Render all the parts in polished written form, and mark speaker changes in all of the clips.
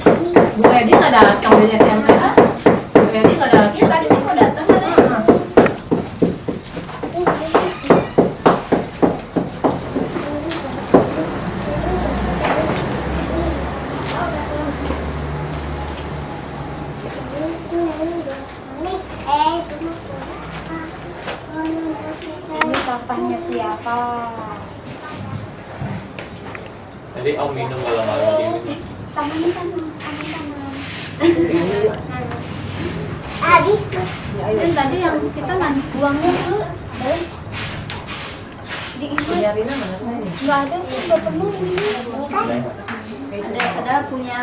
Speaker 1: Bu Edi nggak datang dari SMS. Bu Edi nggak datang.
Speaker 2: Iya tadi sih mau datang katanya. Ini papanya siapa?
Speaker 3: Jadi Om minum kalau malam ini.
Speaker 2: Tangan. Habis. Dan tadi yang kita buangnya dulu. Di ini.
Speaker 1: Biarina mana ini?
Speaker 2: Nggak ada tuh, udah penuh ini. Ada punya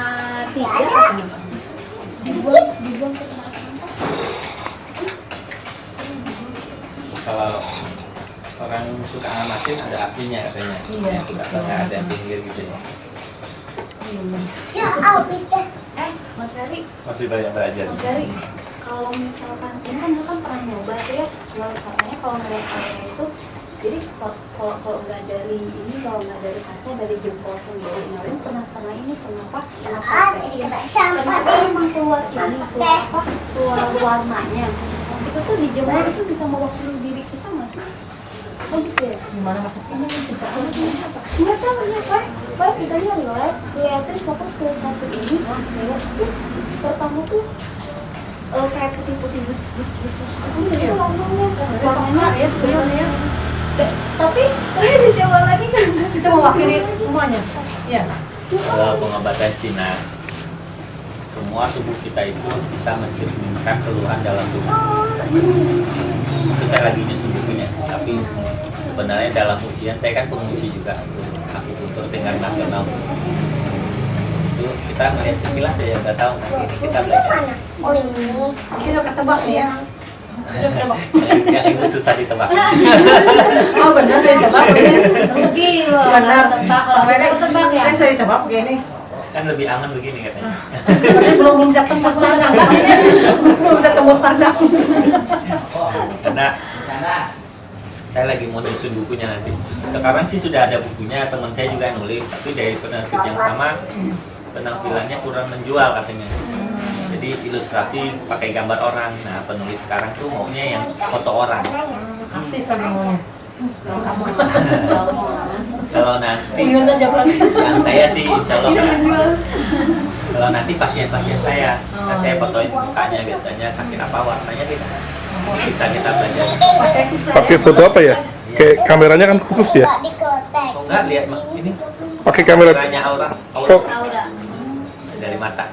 Speaker 2: 3. Dibuang ke tempat sampah.
Speaker 3: Kalau orang suka ngamatin ada apinya katanya.
Speaker 1: Iya.
Speaker 3: Suka nggak ada yang pinggir gitu ya.
Speaker 2: Ya, habis deh. Mas Ferry,
Speaker 3: Masih banyak belajar.
Speaker 2: Mas Ferry, kalau misalkan ini kan dulu kan pernah nyoba tuh ya, katanya kalau ngeliat kaca itu, jadi kalau nggak dari ini, kalau nggak dari kaca, dari jempol sendiri, Nawin pernah ini, kenapa emang keluar ini, keluar warnanya, itu tuh dijemur itu bisa mewakili diri kita nggak sih? Oh gitu ya?
Speaker 1: Gimana maksudnya?
Speaker 2: Nggak tahu ya Pak kita liatin fokus ke satu ini, lihat terus pertama tuh kayak putih-putih bus itu warnanya
Speaker 1: Ya sebenarnya.
Speaker 2: tapi dicoba lagi kan
Speaker 1: Kita mewakili semuanya. Iya.
Speaker 3: Kalau pengobatan Cina, semua tubuh kita itu bisa mencerminkan keluhan dalam tubuh. Itu saya lagi nyusun bukunya, tapi sebenarnya dalam ujian saya kan penguji juga untuk akupuntur tingkat nasional. Itu kita melihat sekilas ya, nggak tahu nanti ini kita belajar.
Speaker 2: oh ini
Speaker 1: Kita udah ketebak ya.
Speaker 3: Yang itu susah ditebak.
Speaker 1: Oh benar dia tebak ini.
Speaker 2: rugi loh
Speaker 1: Benar.
Speaker 2: tebak kalau kita tebak ya
Speaker 1: Saya tebak begini.
Speaker 3: Kan lebih aman begini katanya.
Speaker 1: Tapi belum bisa tembus pandang. Belum bisa tembus pandang.
Speaker 3: Karena saya lagi mau nyusun bukunya nanti. Sekarang sih sudah ada bukunya, teman saya juga nulis, tapi dari penerbit yang sama penampilannya kurang menjual katanya. Jadi ilustrasi pakai gambar orang. Nah, penulis sekarang tuh maunya yang foto orang.
Speaker 1: Artis lagi maunya.
Speaker 3: Kalau nanti
Speaker 1: Uyun aja Pak.
Speaker 3: yang saya sih insya Allah. Kalau nanti pasien-pasien saya, kan saya fotoin mukanya biasanya sakit apa warnanya tidak. Bisa kita belajar.
Speaker 4: Pakai foto apa ya? Kayak kameranya kan khusus ya?
Speaker 3: Oh enggak, lihat Mak, ini
Speaker 4: Pakai kamera.
Speaker 3: kameranya aura
Speaker 4: Oh,
Speaker 2: Aura
Speaker 3: dari mata.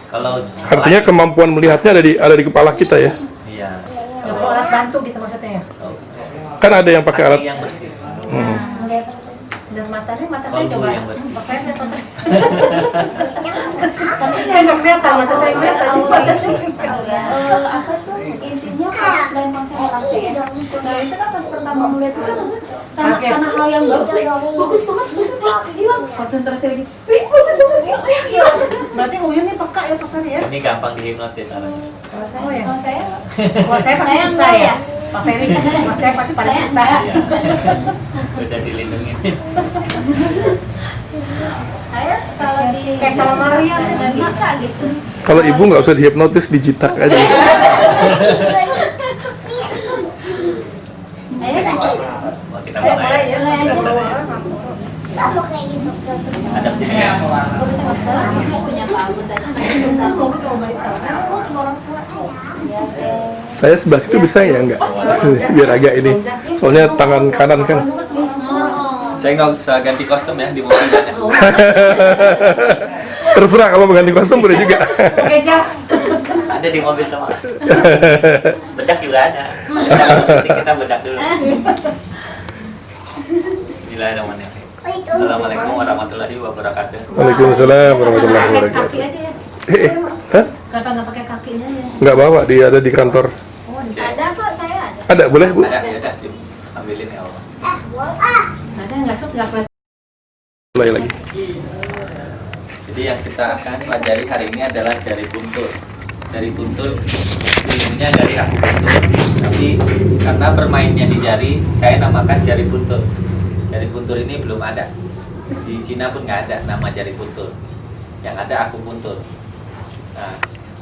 Speaker 3: Kalau
Speaker 4: artinya kemampuan melihatnya ada di kepala kita ya?
Speaker 3: iya.
Speaker 1: Kalau alat bantu gitu maksudnya ya.
Speaker 3: Nggak usah.
Speaker 4: Kan ada yang pakai alat.
Speaker 3: Kaki yang bersih.
Speaker 4: Hmm.
Speaker 1: Dan matanya mata saya
Speaker 3: Kolbu
Speaker 1: coba.
Speaker 3: yang bersih.
Speaker 1: Pakai foto. Tapi saya nggak kelihatan mata saya kelihatan.
Speaker 2: apa tuh intinya fokus dan konsentrasi ya. Nah itu kan pas pertama melihat itu kan karena hal yang bagus banget hilang konsentrasi lagi. Bagus banget hilang.
Speaker 1: Berarti Uyun nih peka ya Pak Ferry ya.
Speaker 3: Ini gampang dihipnotis orang.
Speaker 1: Kalau saya ya.
Speaker 2: Kalau saya
Speaker 1: Kalau saya pasti
Speaker 2: Saya
Speaker 1: bisa
Speaker 2: enggak
Speaker 1: ya.
Speaker 2: ya.
Speaker 1: Pak Ferry, kalau saya pasti paling
Speaker 2: Saya
Speaker 1: bisa.
Speaker 2: enggak.
Speaker 3: Iya. Udah dilindungi.
Speaker 2: saya kalau di
Speaker 1: Kayak sama Maria
Speaker 2: nggak bisa gitu.
Speaker 4: Kalau ibu nggak usah dihipnotis, dijitak aja.
Speaker 2: Saya
Speaker 3: Mau kita
Speaker 1: Saya
Speaker 3: mulai
Speaker 1: mulai
Speaker 3: ya.
Speaker 1: ya.
Speaker 2: mau kayak gitu.
Speaker 3: Hadap sini ya.
Speaker 2: Sekarang punya Pak Agus aja.
Speaker 1: Mau coba itu. Orang tua.
Speaker 4: Saya sebelah situ bisa ya enggak? Biar agak ini. Soalnya tangan kanan kan.
Speaker 3: Saya nggak usah ganti kostum ya di mobil ya.
Speaker 4: Terserah kalau mau ganti kostum boleh juga.
Speaker 1: Pakai jas.
Speaker 3: Ada di mobil sama. Bedak juga ada. Kita bedak dulu. Bismillahirrahmanirrahim. Assalamualaikum warahmatullahi wabarakatuh.
Speaker 4: Waalaikumsalam warahmatullahi
Speaker 1: Pakai
Speaker 4: wabarakatuh.
Speaker 1: kaki aja ya.
Speaker 4: Hah?
Speaker 1: Kenapa nggak pakai kakinya ya?
Speaker 4: Nggak bawa, dia ada di kantor.
Speaker 1: Oh,
Speaker 2: Ada kok saya ada.
Speaker 4: Ada, boleh Bu?
Speaker 3: Ada ya udah ambilin ya Allah.
Speaker 1: ada nggak sup nggak kelihatan.
Speaker 4: Mulai lagi.
Speaker 3: Jadi yang kita akan pelajari hari ini adalah jari buntul. Jari buntul ilmunya dari akupuntur, tapi karena bermainnya di jari, saya namakan jari buntul. Jari buntul ini belum ada. Di Cina pun nggak ada nama jari buntul. yang ada akupuntur. Nah,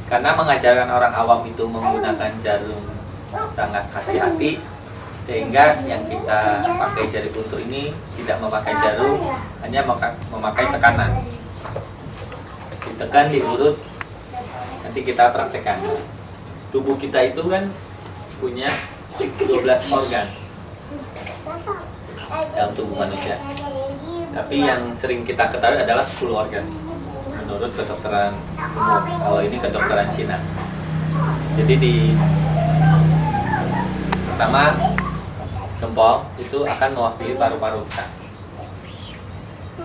Speaker 3: karena mengajarkan orang awam itu menggunakan jarum sangat hati-hati, sehingga yang kita pakai jari puntur ini tidak memakai jarum, hanya memakai tekanan. Ditekan, diurut, nanti kita praktekkan. Tubuh kita itu kan punya 12 organ dalam tubuh manusia. Tapi yang sering kita ketahui adalah 10 organ menurut kedokteran umum. Kalau ini kedokteran Cina. Jadi di pertama jempol itu akan mewakili paru-paru kita.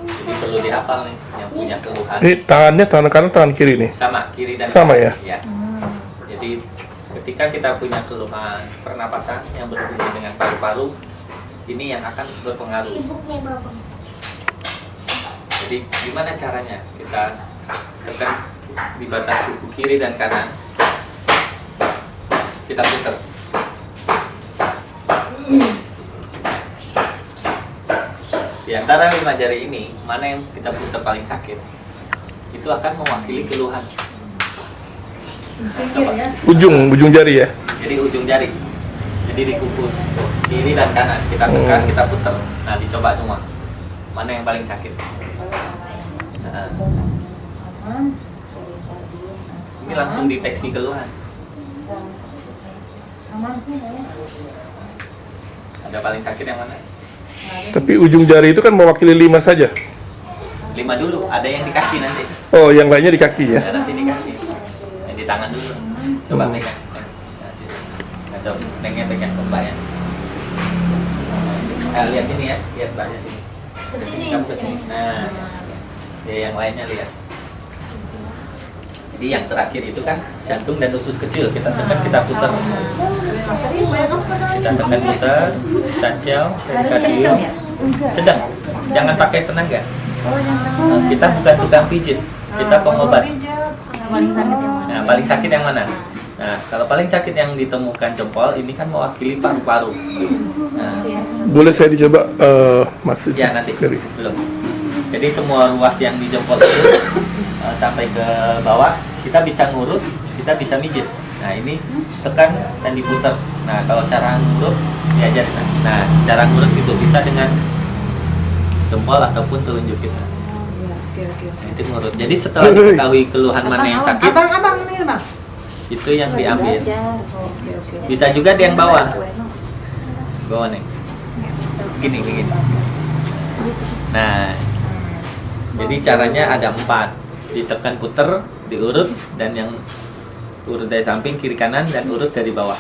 Speaker 3: Jadi perlu dihafal nih yang punya keluhan.
Speaker 4: Ini tangannya tangan kanan, tangan kiri nih.
Speaker 3: Sama, kiri dan
Speaker 4: Sama
Speaker 3: kanan.
Speaker 4: ya?
Speaker 3: Jadi ketika kita punya keluhan pernapasan yang berhubungan dengan paru-paru, ini yang akan berpengaruh. Jadi gimana caranya? Kita tekan di batas kuku kiri dan kanan. Kita putar. Di antara 5 jari ini, mana yang kita putar paling sakit? Itu akan mewakili keluhan.
Speaker 1: Pikir ya.
Speaker 4: Ujung jari ya.
Speaker 3: Jadi ujung jari. Jadi di kuku kiri dan kanan kita tekan, kita putar. Nah, dicoba semua. Mana yang paling sakit? Nah, ini langsung deteksi keluhan.
Speaker 1: Aman sih ya.
Speaker 3: Ada paling sakit yang mana?
Speaker 4: Tapi ujung jari itu kan mewakili 5 saja.
Speaker 3: 5 dulu. Ada yang di kaki nanti.
Speaker 4: Oh, yang lainnya di kaki ya.
Speaker 3: Nanti di kaki. Yang di tangan dulu. Coba pegang. Nah, coba nengnya pegang kembaknya. Lihat sini ya. Lihat mbaknya sini. Kamu ke sini. Nah, ya yang lainnya lihat. Jadi yang terakhir itu kan jantung dan usus kecil. Kita tekan, kita putar. Kita tekan putar, sancel, kardio. Sedang. Jangan pakai tenaga. Kita bukan tukang pijit. Kita pengobat.
Speaker 1: Paling sakit yang mana?
Speaker 3: Nah, paling sakit yang mana? Nah, kalau paling sakit yang ditemukan jempol ini kan mewakili paru-paru. Nah,
Speaker 4: Boleh saya dicoba, Mas?
Speaker 3: ya nanti
Speaker 4: Kiri.
Speaker 3: belum. Jadi semua ruas yang di jempol itu sampai ke bawah kita bisa ngurut, kita bisa mijit. Nah, ini tekan dan diputar. Nah, kalau cara ngurut diajar. Nah, cara ngurut itu bisa dengan jempol ataupun telunjuk kita.
Speaker 1: Oke.
Speaker 3: Nah, itu ngurut. Jadi setelah diketahui keluhan mana yang sakit,
Speaker 1: Abang ini bang.
Speaker 3: itu yang diambil.
Speaker 1: Oke.
Speaker 3: Bisa juga di yang bawah. Bawah nih. Gini. Nah, jadi caranya ada 4. Ditekan puter, diurut, dan yang urut dari samping, kiri kanan, dan urut dari bawah.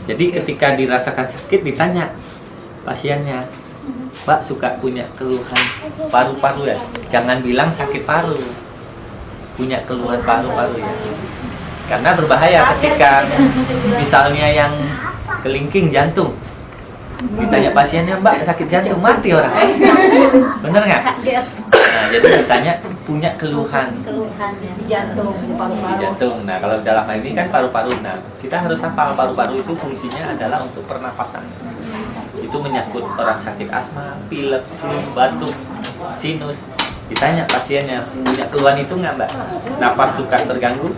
Speaker 3: Jadi ketika dirasakan sakit ditanya pasiennya, Pak suka punya keluhan paru-paru ya? Jangan bilang sakit paru, punya keluhan paru-paru ya. Karena berbahaya ketika misalnya yang kelingking jantung, ditanya pasiennya, Mbak sakit jantung, mati orang. Bener nggak? Nah, jadi ditanya punya keluhan
Speaker 1: Jantung, paru-paru.
Speaker 3: jantung. Nah, kalau dalam hal ini kan paru-paru. Nah, kita harus hafal paru-paru itu fungsinya adalah untuk pernapasan. Itu menyangkut orang sakit asma, pilek, flu, batuk, sinus. Ditanya pasiennya punya keluhan itu nggak, Mbak? Napas suka terganggu?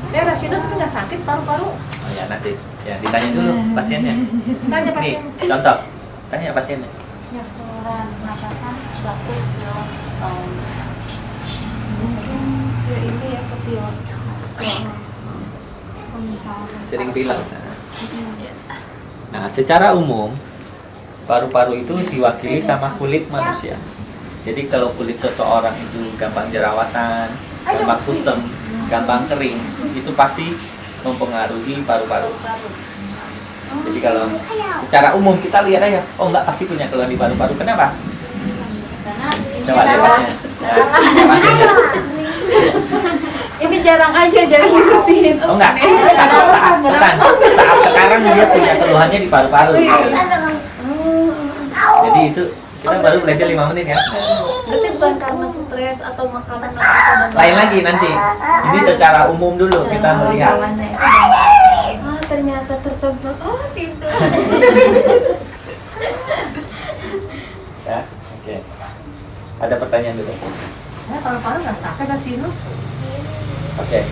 Speaker 1: Saya sinus tapi nggak sakit paru-paru.
Speaker 3: Oh ya, nanti ya ditanya dulu pasiennya.
Speaker 1: Tanya
Speaker 3: Nih,
Speaker 1: pasien.
Speaker 3: contoh. Tanya pasiennya.
Speaker 2: Ya, keluaran napasan, batuk, mungkin ya ini ya kepilek.
Speaker 3: Sering pilek. Nah, secara umum paru-paru itu diwakili sama kulit manusia. Jadi kalau kulit seseorang itu gampang jerawatan, gampang kusam, gampang kering, itu pasti mempengaruhi paru-paru. Jadi kalau secara umum kita lihat aja, oh enggak, pasti punya keluhan di paru-paru. Kenapa?
Speaker 2: Karena
Speaker 3: Coba lihat pasiennya. Nah, pasiennya.
Speaker 2: ini jarang aja jadi bersihin.
Speaker 3: Oh enggak, saat sekarang dia punya keluhannya di paru-paru. Jadi itu kita baru belajar 5 menit ya.
Speaker 2: Berarti bukan karena stres atau makanan atau apa.
Speaker 3: Lain lagi nanti. Ini secara umum dulu kita melihat.
Speaker 2: Ternyata tertebak. Tidur.
Speaker 3: Ya, oke. Ada pertanyaan dulu.
Speaker 1: Saya paru-paru nggak sakit, ada sinus.
Speaker 3: Oke.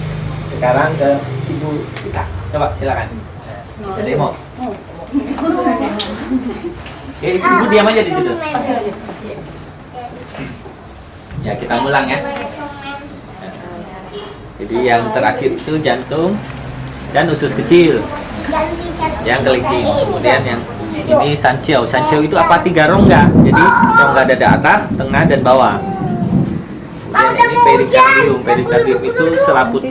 Speaker 3: Sekarang ke Ibu Sita. Coba silakan. Bisa demo. Ya, Ibu diam aja di situ.
Speaker 1: Pasti aja.
Speaker 3: Ya, kita ulang ya. Jadi yang terakhir itu jantung dan usus kecil. Yang kelingking. Kemudian yang ini sancio. Sancio itu apa? 3 rongga. Jadi rongga dada atas, tengah dan bawah. Kemudian ini perikardium. Perikardium itu selaput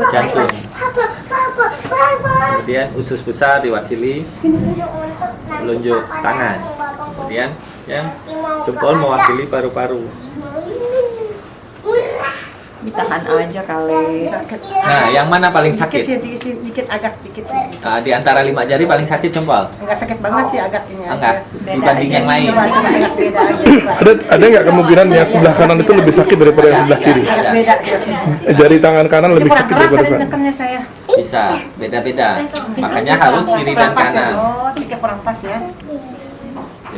Speaker 3: jantung. Kemudian usus besar diwakili telunjuk tangan. Kemudian yang jempol mewakili paru-paru.
Speaker 1: Ditahan aja kali.
Speaker 3: Nah, yang mana paling sakit?
Speaker 1: Dikit agak dikit sih.
Speaker 3: Di antara 5 jari paling sakit jempol.
Speaker 1: Enggak sakit banget sih, agak ini
Speaker 3: Enggak,
Speaker 1: aja.
Speaker 3: dibanding yang lain.
Speaker 1: Cuma agak beda aja.
Speaker 4: Ada nggak kemungkinan yang sebelah kanan itu lebih sakit daripada yang sebelah kiri?
Speaker 1: Agak beda aja sih.
Speaker 4: Jari tangan kanan lebih
Speaker 1: Kurang
Speaker 4: sakit
Speaker 1: keras
Speaker 4: daripada
Speaker 1: ada
Speaker 4: sana.
Speaker 1: nekennya saya.
Speaker 3: Bisa, beda-beda. Makanya harus kiri dan
Speaker 1: Kurang pas ya.
Speaker 3: kanan.
Speaker 1: Oh, tiga kurang pas ya.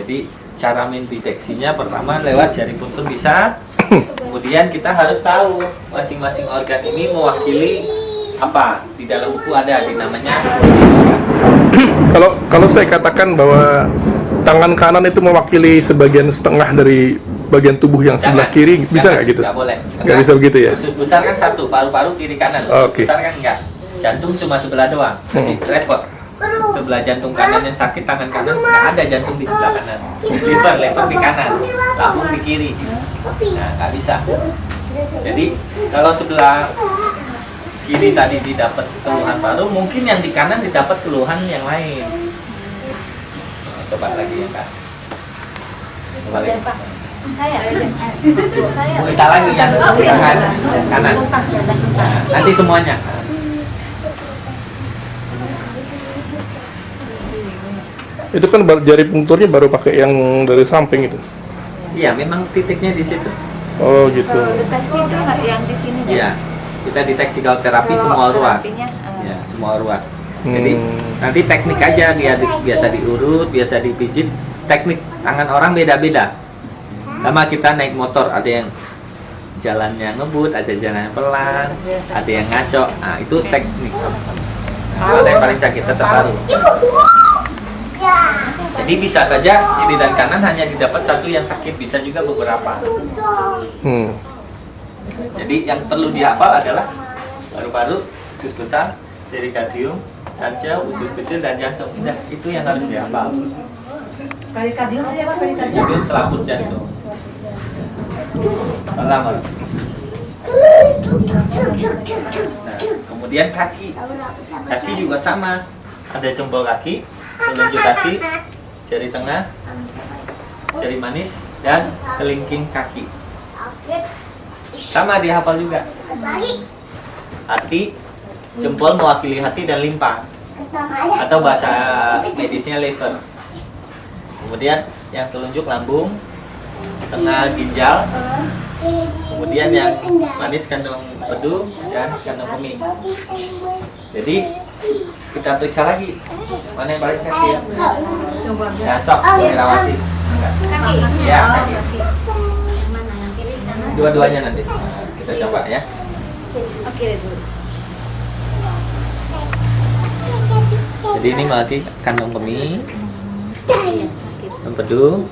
Speaker 3: Jadi cara mendeteksinya pertama lewat jari puntung bisa. Kemudian kita harus tahu masing-masing organ ini mewakili apa. Di dalam buku ada namanya
Speaker 4: Kalau saya katakan bahwa tangan kanan itu mewakili sebagian setengah dari bagian tubuh yang sebelah kiri, bisa nggak gitu?
Speaker 3: Nggak boleh.
Speaker 4: Nggak bisa begitu ya?
Speaker 3: Usus besar kan satu, paru-paru kiri kanan.
Speaker 4: Oke.
Speaker 3: Besar kan enggak. Jantung cuma sebelah doang. Jadi repot. Sebelah jantung kanan yang sakit, tangan kanan nggak ada jantung di sebelah kanan. Lever di kanan, lambung di kiri. Nah, nggak bisa. Jadi kalau sebelah kiri tadi didapat keluhan paru, mungkin yang di kanan didapat keluhan yang lain. Nah, coba lagi ya Kak. Coba lagi. Kita lagi yang tangan kanan. Nah, nanti semuanya.
Speaker 4: Itu kan jari punturnya baru pakai yang dari samping itu.
Speaker 3: Iya, memang titiknya di situ.
Speaker 4: Oh gitu.
Speaker 1: Deteksi itu nggak yang di sini ya?
Speaker 3: Iya, kita deteksi kalau terapi semua ruas. Ya, semua ruas. Jadi nanti teknik aja dia biasa diurut, biasa dipijit. Teknik tangan orang beda-beda. Sama kita naik motor, ada yang jalannya ngebut, ada jalan yang pelan, ada yang ngaco. Nah, itu teknik. Nah, kalau yang paling sakit tetap paru. Jadi bisa saja kiri dan kanan hanya didapat satu yang sakit, bisa juga beberapa. Jadi yang perlu dihafal adalah paru-paru, usus besar, perikardium, sanca, usus kecil dan jantung. Udah, itu yang harus dihafal.
Speaker 1: Perikardium itu apa? Perikardium.
Speaker 3: Itu selaput jantung. Lama. Nah, kemudian kaki. Kaki juga sama. Ada jempol kaki, telunjuk kaki, jari tengah, jari manis, dan kelingking kaki. Sama dihafal juga. Hati, jempol mewakili hati dan limpa, atau bahasa medisnya liver. Kemudian yang telunjuk lambung, tengah ginjal, kemudian yang manis kandung bedu dan kandung kemih. Jadi kita periksa lagi mana yang paling sakit. Ya sok, Rawati. Ya, kaki. Dua-duanya nanti. Nah, kita coba ya.
Speaker 2: Oke dulu.
Speaker 3: Jadi ini mati kandung kemih, empedu,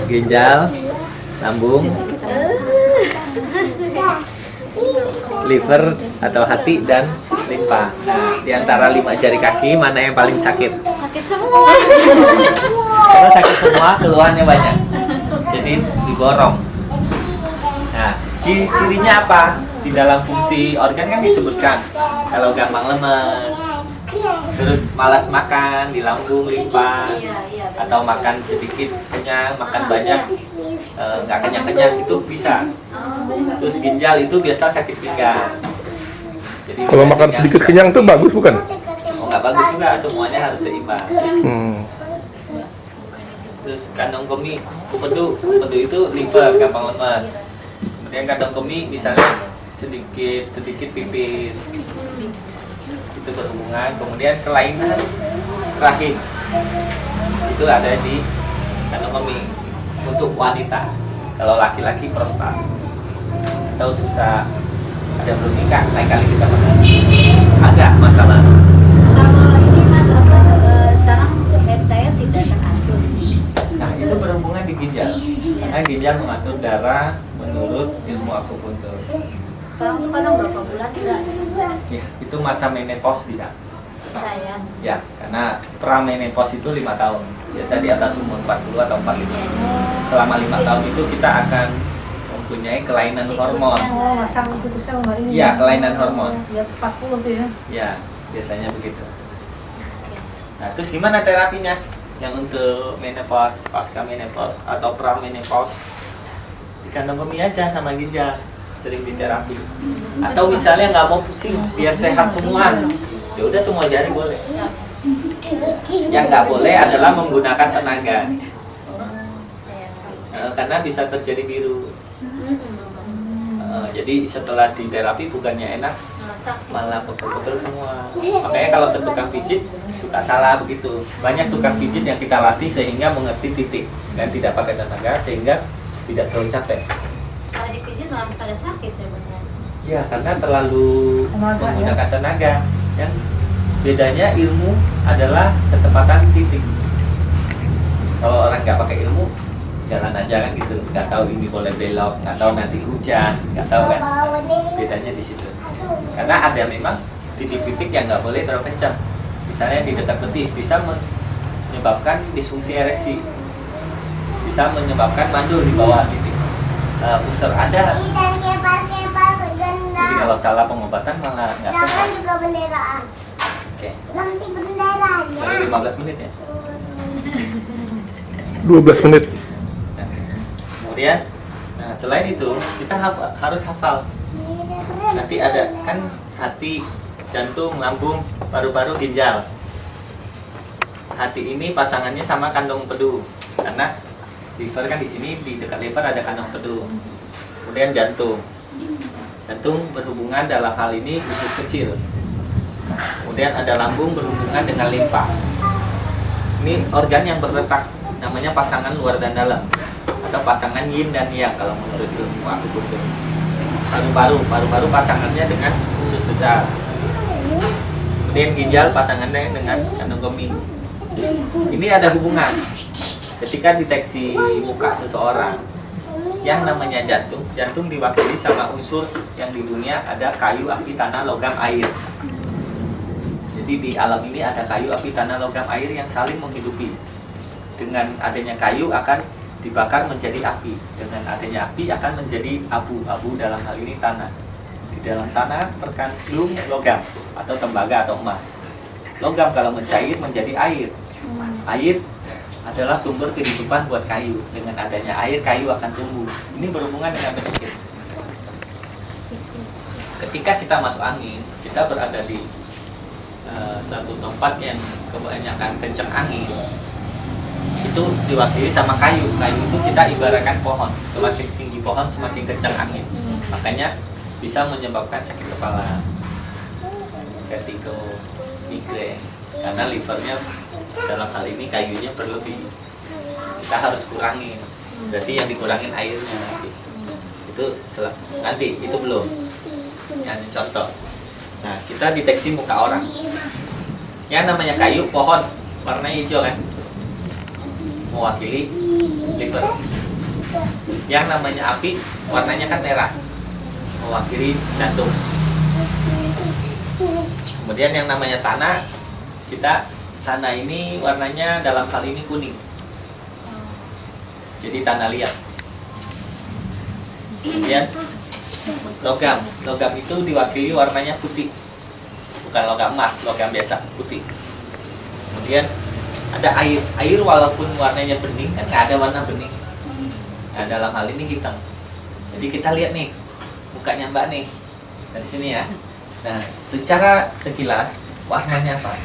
Speaker 3: ginjal, lambung, liver atau hati dan limpa. Nah, di antara 5 jari kaki mana yang paling sakit?
Speaker 2: Sakit semua.
Speaker 3: Kalau sakit semua keluhannya banyak. Jadi diborong. Nah, ciri-cirinya apa? Di dalam fungsi organ kan disebutkan kalau gampang lemes, terus malas makan di lambung, limpa, atau makan sedikit kenyang, makan banyak nggak kenyang-kenyang, itu bisa. Terus ginjal itu biasa sakit pinggang. Jadi
Speaker 4: Kalau makan sedikit kenyang itu bagus bukan?
Speaker 3: Oh, nggak bagus juga, semuanya harus seimbang. Terus kandung kemih, empedu itu liver, gampang lemas. Kemudian kandung kemih misalnya sedikit pipis, itu berhubungan. Kemudian kelainan rahim, itu ada di kandung kemih untuk wanita. Kalau laki-laki prostat. Atau susah ada belum nikah, lain kali kita bahas. Ada masalah.
Speaker 1: Kalau ini mas sekarang head saya tidak teratur.
Speaker 3: Nah itu berhubungan di ginjal. Karena ginjal mengatur darah menurut ilmu akupuntur.
Speaker 1: Sekarang tuh kadang berapa bulan enggak?
Speaker 3: Ya, itu masa menopause bisa.
Speaker 1: Saya.
Speaker 3: Ya, karena pramenopause itu 5 tahun. Biasa di atas umur 40 atau 45. Selama 5 tahun itu kita akan mempunyai kelainan hormon.
Speaker 1: Oh, masang kubusnya enggak ini.
Speaker 3: Iya, kelainan hormon.
Speaker 1: Di atas 40 tuh ya.
Speaker 3: Ya, biasanya begitu. Nah, terus gimana terapinya? Yang untuk menopause, pasca menopause atau pramenopause? Di kandung kemih aja sama ginjal, sering diterapi. Atau misalnya nggak mau pusing, biar sehat semua, ya udah semua jari boleh. Yang nggak boleh adalah menggunakan tenaga, karena bisa terjadi biru. Jadi setelah diterapi bukannya enak, malah pegel-pegel semua. Makanya kalau ke tukang pijit suka salah begitu. Banyak tukang pijit yang kita latih sehingga mengerti titik dan tidak pakai tenaga sehingga tidak terlalu capek.
Speaker 1: Kalau dipijit malah pada sakit ya benar.
Speaker 3: Ya, karena terlalu
Speaker 1: Tenaga,
Speaker 3: menggunakan tenaga. Yang bedanya ilmu adalah ketepatan titik. Kalau orang nggak pakai ilmu, jalan aja kan gitu, nggak tahu ini boleh belok, nggak tahu nanti hujan, nggak tahu kan. Bedanya di situ. Karena ada memang titik-titik yang nggak boleh terlalu kencang. Misalnya di dekat betis bisa menyebabkan disfungsi ereksi, bisa menyebabkan mandul di bawah titik. Pusar ada. Jadi kalau salah pengobatan malah nggak sempat.
Speaker 2: Juga benderaan.
Speaker 3: Oke.
Speaker 2: Nanti benderanya.
Speaker 3: Baru 15 menit ya.
Speaker 4: 12 menit.
Speaker 3: Nah, kemudian, nah selain itu kita harus hafal. Nanti ada kan hati, jantung, lambung, paru-paru, ginjal. Hati ini pasangannya sama kantong empedu, karena liver kan di sini di dekat liver ada kantong empedu. Kemudian jantung. Jantung berhubungan dalam hal ini usus kecil. Kemudian ada lambung berhubungan dengan limpa. Ini organ yang berletak, namanya pasangan luar dan dalam, atau pasangan yin dan yang kalau menurut ilmu akupuntur. Paru-paru pasangannya dengan usus besar. Kemudian ginjal pasangannya dengan kandung kemih. Ini ada hubungan. Ketika deteksi muka seseorang, yang namanya jantung diwakili sama unsur yang di dunia ada kayu, api, tanah, logam, air. Jadi di alam ini ada kayu, api, tanah, logam, air yang saling menghidupi. Dengan adanya kayu akan dibakar menjadi api. Dengan adanya api akan menjadi abu. Abu dalam hal ini tanah. Di dalam tanah terkandung logam atau tembaga atau emas. Logam kalau mencair menjadi air. Air adalah sumber kehidupan buat kayu. Dengan adanya air, kayu akan tumbuh. Ini berhubungan dengan penyakit. Ketika kita masuk angin, kita berada di satu tempat yang kebanyakan kencang angin. Itu diwakili sama kayu. Kayu itu kita ibaratkan pohon. Semakin tinggi pohon, semakin kencang angin. Makanya bisa menyebabkan sakit kepala, vertigo, migrain. Karena livernya dalam hal ini kayunya perlu kita harus kurangin. Berarti yang dikurangin airnya nanti. Itu nanti itu belum. Ini contoh. Nah, kita deteksi muka orang. Yang namanya kayu, pohon, warna hijau kan, mewakili liver. Yang namanya api, warnanya kan merah, mewakili jantung. Kemudian yang namanya tanah, tanah ini warnanya dalam hal ini kuning. Jadi tanah liat. Kemudian logam itu diwakili warnanya putih. Bukan logam emas, logam biasa, putih. Kemudian ada air. Air walaupun warnanya bening kan nggak ada warna bening. Nah, dalam hal ini hitam. Jadi kita lihat nih mukanya Mbak nih dari sini ya. Nah, secara sekilas warnanya apa?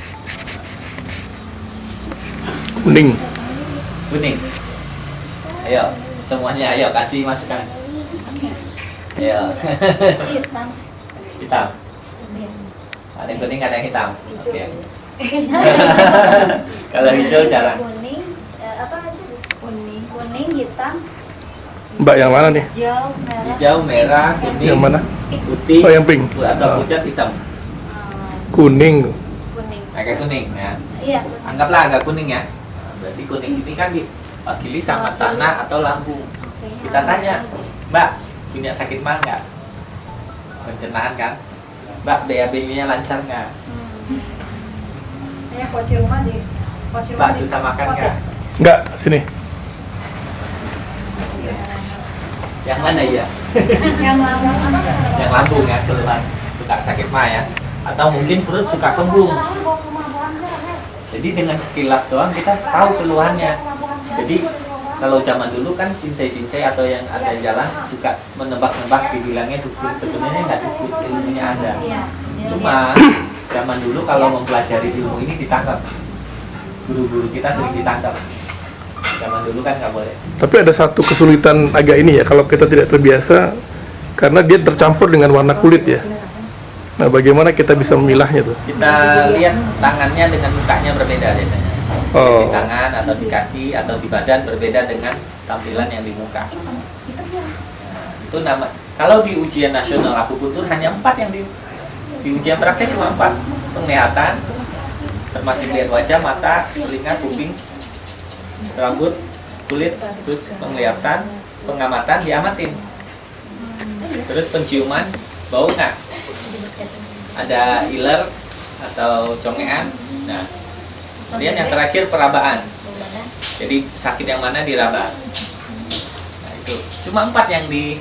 Speaker 4: Kuning.
Speaker 3: Kuning. Ayo, semuanya ayo kasih masukan. Ayo.
Speaker 1: Hitam.
Speaker 3: Hitam. Ada yang kuning, ada yang hitam. Oke. Kalau hijau jarang.
Speaker 1: Kuning,
Speaker 2: hitam,
Speaker 4: Mbak yang mana nih?
Speaker 2: hijau, merah.
Speaker 3: Hijau, merah, kuning,
Speaker 4: Yang mana?
Speaker 3: putih,
Speaker 4: Oh, yang pink.
Speaker 3: atau
Speaker 4: Oh.
Speaker 3: pucat hitam.
Speaker 4: Kuning.
Speaker 2: Kuning.
Speaker 3: Agak kuning ya.
Speaker 2: Iya, kuning.
Speaker 3: Anggaplah agak kuning ya. Nah, berarti kuning ini kan diwakili sama tanah atau lambung.
Speaker 2: Oke.
Speaker 3: Kita tanya, Mbak, punya sakit mah nggak? Pencernaan kan? Mbak, BAB-nya lancar nggak?
Speaker 1: Ya, kunci rumah di kunci
Speaker 3: Mbak,
Speaker 1: rumah di
Speaker 3: susah makan
Speaker 1: apotek.
Speaker 3: nggak?
Speaker 4: Enggak, sini.
Speaker 3: Yang mana ya?
Speaker 1: Yang lambung
Speaker 3: Yang lambung ya, keluhan suka sakit mah ya. Atau mungkin perut suka kembung. Jadi dengan sekilas doang kita tahu keluhannya. Jadi kalau zaman dulu kan sinsei-sinsei atau yang ada jalan suka menebak-nebak dibilangnya dukun, sebenarnya nggak dukun, ilmunya ada.
Speaker 2: Iya.
Speaker 3: Cuma zaman dulu kalau mempelajari ilmu ini ditangkap. Guru-guru kita sering ditangkap. Zaman dulu kan nggak boleh.
Speaker 4: Tapi ada satu kesulitan agak ini ya, kalau kita tidak terbiasa, karena dia tercampur dengan warna kulit ya. Nah, bagaimana kita bisa memilahnya tuh?
Speaker 3: Kita lihat tangannya dengan mukanya berbeda biasanya.
Speaker 4: Oh.
Speaker 3: Di tangan atau di kaki atau di badan berbeda dengan tampilan yang di muka. Nah, itu nama. Kalau di ujian nasional akupuntur hanya 4 yang di ujian praktek cuma 4. Penglihatan, termasuk lihat wajah, mata, telinga, kuping, rambut, kulit, terus penglihatan, pengamatan diamatin. Terus penciuman, bau nggak? Ada iler atau congean. Nah, kemudian yang terakhir perabaan. Jadi sakit yang mana diraba. Nah, itu cuma 4 yang diuji.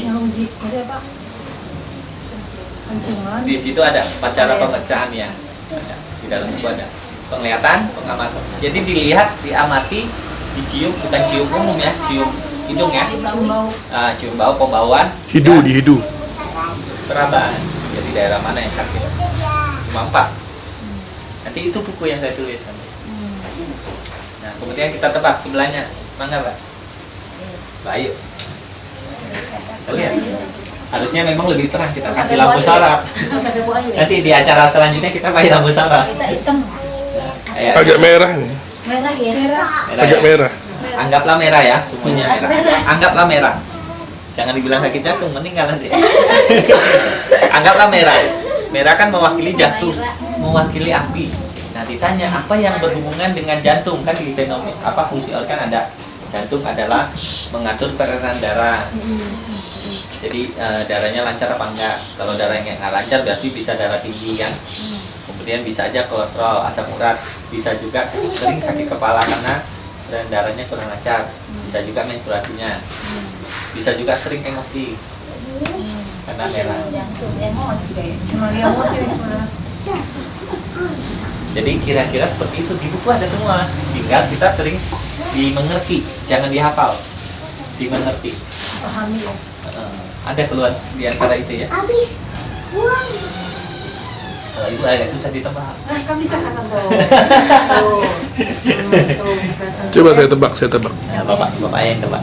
Speaker 1: uji ada Pak. Penciuman.
Speaker 3: Di situ ada cara pemecahannya. Ada. Di dalam buku ada penglihatan, pengamatan. Jadi dilihat, diamati, dicium, bukan cium umum ya, cium hidung ya, cium bau, pembauan,
Speaker 4: Hidu,
Speaker 3: dan
Speaker 4: di hidu.
Speaker 3: perabaan. Jadi daerah mana yang sakit? Cuma 4. Nanti itu buku yang saya tulis nanti. Nah, kemudian kita tebak sebelahnya. Mangga, Pak? Bayu. Lihat. Harusnya memang lebih terang, kita kasih lampu sorot. Nanti di acara selanjutnya kita pakai lampu sorot.
Speaker 2: Kita hitam.
Speaker 3: Ayo.
Speaker 4: Agak merah nih.
Speaker 2: Merah ya.
Speaker 3: Merah
Speaker 4: Agak
Speaker 3: ya?
Speaker 4: merah.
Speaker 3: Anggaplah merah ya, semuanya merah. Anggaplah merah. Jangan dibilang sakit jantung, meninggal nanti. Anggaplah merah. Merah kan mewakili jantung, mewakili api. Nah, ditanya apa yang berhubungan dengan jantung, kan di fenomen apa fungsi organ ada. Jantung adalah mengatur peredaran darah. Jadi darahnya lancar apa enggak? Kalau darahnya nggak lancar berarti bisa darah tinggi kan. Kemudian bisa aja kolesterol, asam urat, bisa juga sering sakit kepala karena darahnya kurang lancar. Bisa juga menstruasinya. Bisa juga sering emosi karena merah.
Speaker 2: Jantung, emosi.
Speaker 1: Cuma dia emosi nih.
Speaker 3: Jadi kira-kira seperti itu, di buku ada semua. Tinggal kita sering dimengerti, jangan dihafal, dimengerti.
Speaker 1: Pahami ya.
Speaker 3: Ada keluar di antara itu ya. Kalau ibu agak susah ditebak.
Speaker 1: Nah, kan bisa kan tuh.
Speaker 4: Coba saya tebak.
Speaker 3: Nah, bapak yang tebak.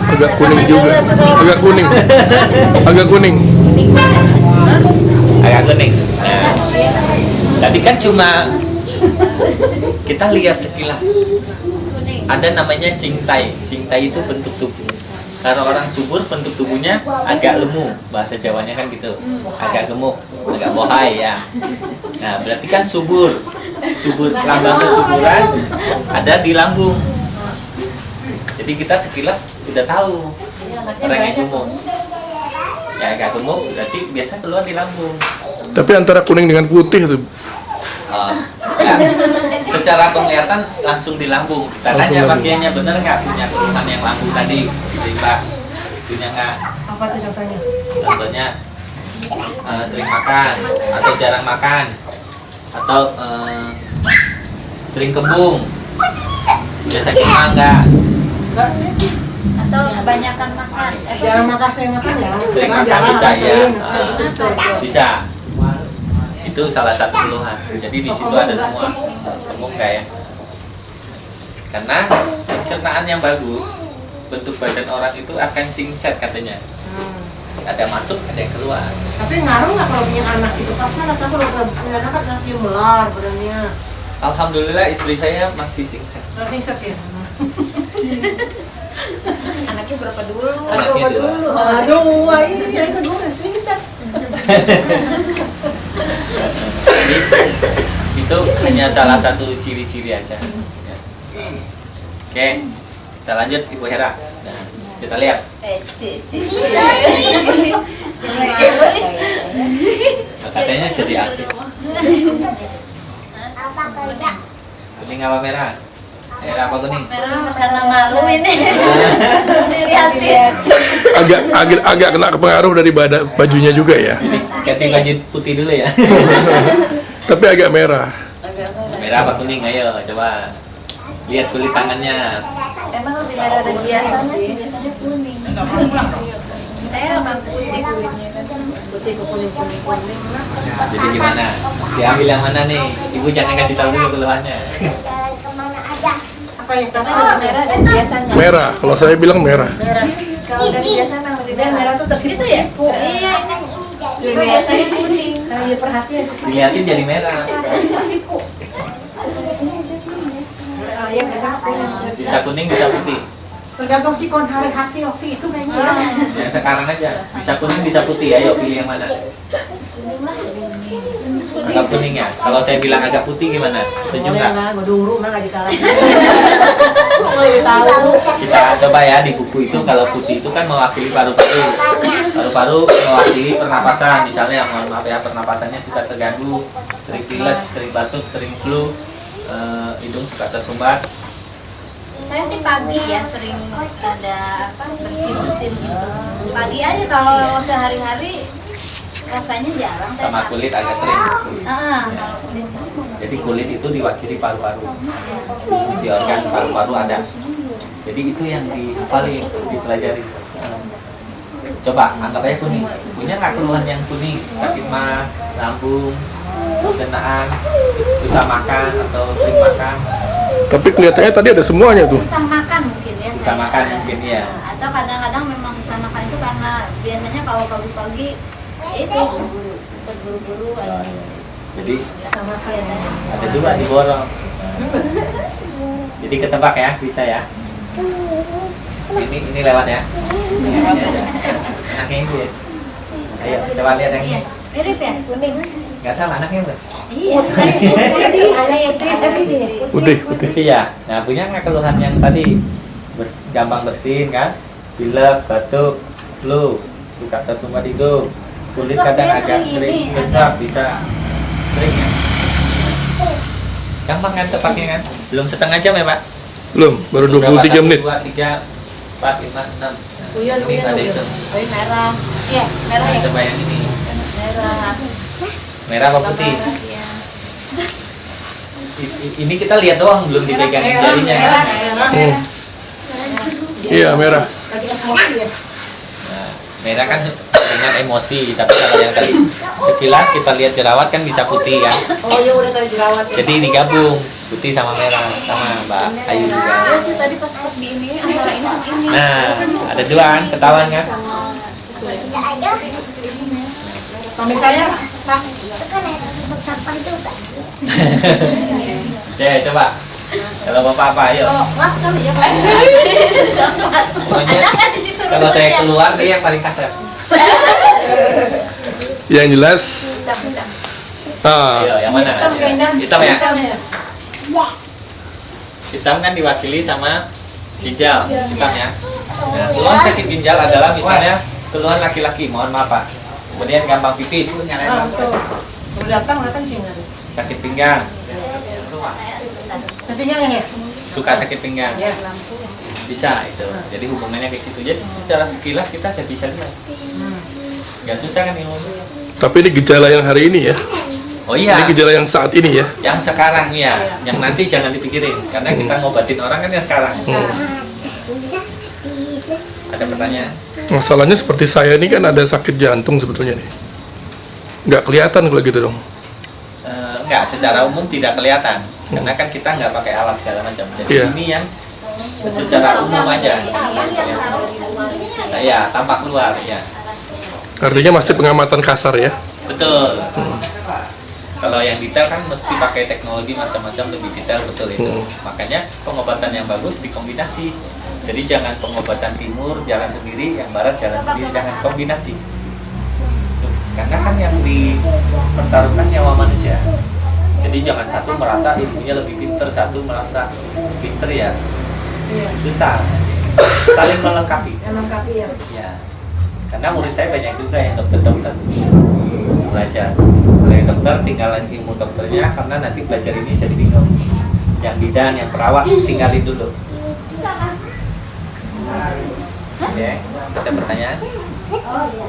Speaker 4: Agak kuning juga. Agak kuning. Agak kuning.
Speaker 3: Agak kuning. Nah, tadi kan cuma kita lihat sekilas. Ada namanya singtai. Singtai itu bentuk tubuh. Kalau orang subur bentuk tubuhnya agak lemu, bahasa Jawanya kan gitu, agak gemuk, agak bohai ya. Nah, berarti kan subur. Lambang kesuburan ada di lambung. Jadi kita sekilas udah tahu orang yang gemuk. Ya agak gemuk berarti biasa keluar di lambung.
Speaker 4: Tapi antara kuning dengan putih tuh.
Speaker 3: Ya, secara penglihatan langsung di lambung. Kita
Speaker 4: Langsung
Speaker 3: tanya
Speaker 4: lambung.
Speaker 3: pasiennya benar nggak punya keluhan yang lambung tadi, Mbak? Punya nggak?
Speaker 1: Apa tuh contohnya?
Speaker 3: Contohnya sering makan atau jarang makan atau sering kembung. Udah sakit mah nggak?
Speaker 1: Enggak sih.
Speaker 2: Atau kebanyakan makan.
Speaker 1: Jarang makan saya makan ya.
Speaker 3: Sering makan
Speaker 1: Jarang
Speaker 3: bisa ya.
Speaker 1: sering.
Speaker 3: Bisa. Itu salah satu keluhan. Jadi di situ ada semua. Kembung nggak ya? Karena pencernaan yang bagus, bentuk badan orang itu akan singset katanya. Ada masuk, ada yang keluar.
Speaker 1: Tapi ngaruh nggak kalau punya anak itu? Pas mana kan kalau punya anak kan nanti melar badannya.
Speaker 3: Alhamdulillah istri saya masih singset.
Speaker 1: Singset ya.
Speaker 2: Anaknya berapa dulu?
Speaker 3: Anaknya dua.
Speaker 1: Aduh, ini yang kedua singset.
Speaker 3: Jadi itu hanya salah satu ciri-ciri aja. Ya. Oke, kita lanjut Ibu Hera. Nah, kita lihat. Katanya jadi aktif.
Speaker 2: Apa kerja?
Speaker 3: Kuning apa merah? Merah apa kuning?
Speaker 2: Merah karena malu ini. Dilihatin.
Speaker 4: Agak kena pengaruh dari bajunya juga ya.
Speaker 3: Jadi ganti baju putih dulu ya.
Speaker 4: Tapi agak merah.
Speaker 3: Merah apa kuning? Ayo coba lihat kulit tangannya.
Speaker 2: Emang lebih merah dari biasanya sih, biasanya kuning. Saya emang putih kulitnya kan.
Speaker 1: Putih ke kuning.
Speaker 3: Jadi gimana? Diambil yang mana nih? Ibu jangan kasih tahu dulu keluhannya.
Speaker 1: Apa yang
Speaker 2: Karena
Speaker 1: pertama?
Speaker 2: lebih merah dari biasanya.
Speaker 4: Merah, kalau saya bilang merah.
Speaker 1: Merah.
Speaker 2: Kalau dari biasanya memang lebih
Speaker 1: Dan merah tuh tersipu.
Speaker 2: Itu ya? Iya, itu biasanya kuning.
Speaker 1: Kalau dia perhatian
Speaker 3: Dilihatin jadi merah.
Speaker 1: tersipu. Ya biasa kuning.
Speaker 3: Bisa kuning, bisa putih.
Speaker 1: Tergantung sikon hari hati waktu itu kayaknya.
Speaker 3: Yang sekarang aja. Bisa kuning, bisa putih. Ayo pilih yang mana? Agak kuning ya. Kalau saya bilang agak putih gimana? Setuju nggak?
Speaker 1: Maduru mah nggak dikalahin. Mau tahu.
Speaker 3: Kita coba ya di buku itu kalau putih itu kan mewakili paru-paru. Paru-paru mewakili pernapasan. Misalnya mohon maaf ya pernapasannya suka terganggu, sering pilek, sering batuk, sering flu, hidung suka tersumbat.
Speaker 2: Saya sih pagi ya sering ada apa bersin-bersin gitu. Pagi aja kalau sehari-hari rasanya jarang saya.
Speaker 3: Sama kulit agak kering.
Speaker 2: Kalau kulit.
Speaker 3: Jadi kulit itu diwakili paru-paru. Fungsi organ paru-paru ada. Jadi itu yang dihafali, dipelajari. Coba anggap aja kuning. Punya nggak keluhan yang kuning? Sakit mah, lambung, pencernaan, susah makan atau sering makan?
Speaker 4: Tapi kelihatannya tadi ada semuanya tuh.
Speaker 2: Susah makan mungkin ya.
Speaker 3: Susah
Speaker 2: saya.
Speaker 3: makan mungkin ya.
Speaker 2: Atau kadang-kadang memang susah makan itu karena biasanya kalau pagi-pagi itu terburu-buru aja.
Speaker 3: Jadi
Speaker 2: Sama kelihatannya.
Speaker 3: ada dua diborong. Jadi ketebak ya, bisa ya. Ini lewat ya. Ini aja. Anaknya itu ya. Ayo coba lihat yang ini.
Speaker 2: Iya, mirip ya kuning.
Speaker 3: Nggak tahu anaknya bukan?
Speaker 2: Iya.
Speaker 4: Putih.
Speaker 3: Putih ya. Nah punya nggak keluhan yang tadi gampang bersin kan? Pilek, batuk, flu, suka tersumbat hidung, kulit
Speaker 2: Sesak,
Speaker 3: kadang
Speaker 2: dia
Speaker 3: agak
Speaker 2: sering
Speaker 3: kering,
Speaker 2: ini,
Speaker 3: sesak bisa sering ya. Gampang kan tepatnya kan? Belum setengah jam ya Pak?
Speaker 4: Belum, baru 23 menit.
Speaker 3: 1, 2, 3, 4, 5, 6. Ini ada itu.
Speaker 2: Oh, merah. Iya, merah
Speaker 3: Nah,
Speaker 2: ya.
Speaker 3: coba yang ini.
Speaker 2: Merah.
Speaker 3: Merah apa putih?
Speaker 2: Iya.
Speaker 3: Ini kita lihat doang, belum dipegangin jarinya kan?
Speaker 4: Hmm. Iya, merah.
Speaker 1: Lagi emosi ya.
Speaker 3: Nah, merah kan dengan emosi, tapi kalau yang tadi sekilas kita lihat jerawat kan bisa putih kan?
Speaker 1: Oh ya udah tadi jerawat.
Speaker 3: Jadi digabung putih sama merah sama Mbak Ayu juga.
Speaker 2: Iya sih tadi pas di ini antara ini sama ini.
Speaker 3: Nah, ada dua kan, ketahuan kan?
Speaker 1: Suami saya Pak.
Speaker 3: Ya coba. Kalau bapak apa, ayo.
Speaker 2: Wah, kali ya Pak.
Speaker 3: Pokoknya
Speaker 2: Ada nggak di situ?
Speaker 3: kalau saya keluar dia yang paling kasar.
Speaker 4: Yang jelas,
Speaker 3: Ayo, yang mana?
Speaker 1: Hitam kayaknya.
Speaker 3: Hitam ya?
Speaker 1: Hitam ya.
Speaker 3: Hitam kan diwakili sama ginjal, hitam ya. Nah, keluhan sakit ginjal adalah misalnya keluhan laki-laki, mohon maaf Pak. Kemudian gampang pipis,
Speaker 1: Ah, betul. Kalau datang kencing harus.
Speaker 3: sakit pinggang,
Speaker 1: Sapinya ya.
Speaker 3: suka sakit pinggang,
Speaker 1: Ya.
Speaker 3: bisa itu. Jadi hubungannya ke situ. Jadi secara sekilas kita sudah bisa lihat. Nggak susah kan ilmu.
Speaker 4: tapi ini gejala yang hari ini ya.
Speaker 3: Oh iya,
Speaker 4: Ini gejala yang saat ini ya.
Speaker 3: yang sekarang ya, yang nanti jangan dipikirin, karena kita ngobatin orang kan yang sekarang. Ada pertanyaan?
Speaker 4: Masalahnya seperti saya ini kan ada sakit jantung sebetulnya nih. Nggak kelihatan kalau gitu dong.
Speaker 3: Enggak, secara umum tidak kelihatan, karena kan kita nggak pakai alat segala macam. Jadi
Speaker 4: Iya.
Speaker 3: ini yang secara umum aja. Nah, ya, tampak keluar ya.
Speaker 4: Artinya masih pengamatan kasar ya.
Speaker 3: Betul. Kalau yang detail kan mesti pakai teknologi macam-macam lebih detail, betul itu. Makanya pengobatan yang bagus dikombinasi. Jadi jangan pengobatan timur jalan sendiri, yang barat jalan sendiri, jangan kombinasi. Karena kan yang dipertaruhkan nyawa manusia. Jadi jangan satu merasa ilmunya lebih pinter, satu merasa pinter ya susah. Saling melengkapi.
Speaker 1: Melengkapi ya.
Speaker 3: Ya. Karena murid saya banyak juga yang dokter-dokter belajar. Kalau yang dokter tinggalan ilmu dokternya karena nanti belajar ini jadi bingung. Yang bidan, yang perawat tinggalin dulu. Oke, ada pertanyaan?
Speaker 2: Oh iya.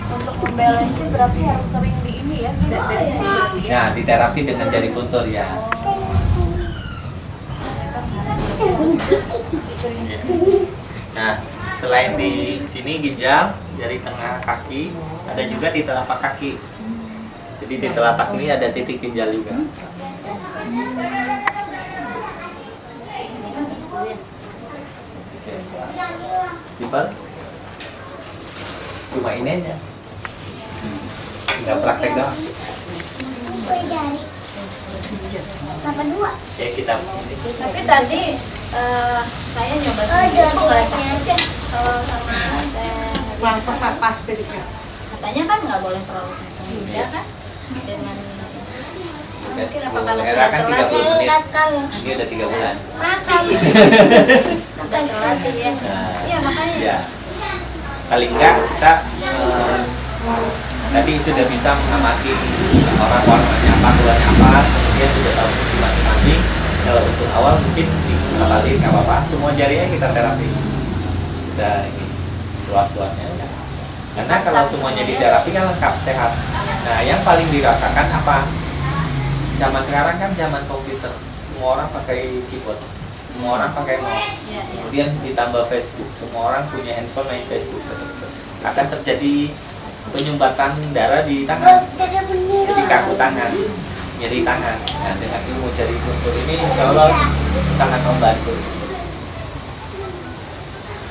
Speaker 2: Untuk membalance berarti harus sering di ini ya, dari sini berarti ya.
Speaker 3: Nah, diterapi dengan jari kuntur ya. Iya. Nah, selain di sini ginjal, jari tengah kaki, ada juga di telapak kaki. Jadi di telapak ini ada titik ginjal juga. Oke. Simpel. Cuma ini aja. Tinggal praktek doang. Oke, kita
Speaker 2: Tapi tadi saya nyoba sendiri kok nggak sakit sama
Speaker 1: Pas juga.
Speaker 2: katanya kan nggak boleh terlalu kencang juga kan dengan mungkin apa kalau
Speaker 3: Era
Speaker 2: sudah
Speaker 3: kan 30
Speaker 2: terlatih
Speaker 3: menit. Ini udah 3 bulan.
Speaker 2: sudah terlatih ya iya makanya
Speaker 3: Ya. Paling enggak kita tadi sudah bisa mengamati orang warnanya apa, keluarnya apa, kemudian sudah tahu fungsi masing-masing. Kalau untuk awal mungkin dikenalin nggak apa-apa, semua jarinya kita terapi. Sudah ini luas-luasnya ya. Karena kalau semuanya diterapi kan lengkap, sehat. Nah, yang paling dirasakan apa? Zaman sekarang kan zaman komputer, semua orang pakai keyboard, semua orang pakai mouse. Kemudian ditambah Facebook, semua orang punya handphone main Facebook. Akan terjadi penyumbatan darah di tangan, jadi kaku tangan, nyeri tangan. Nah, dengan ilmu jari kuntur ini insya Allah sangat membantu.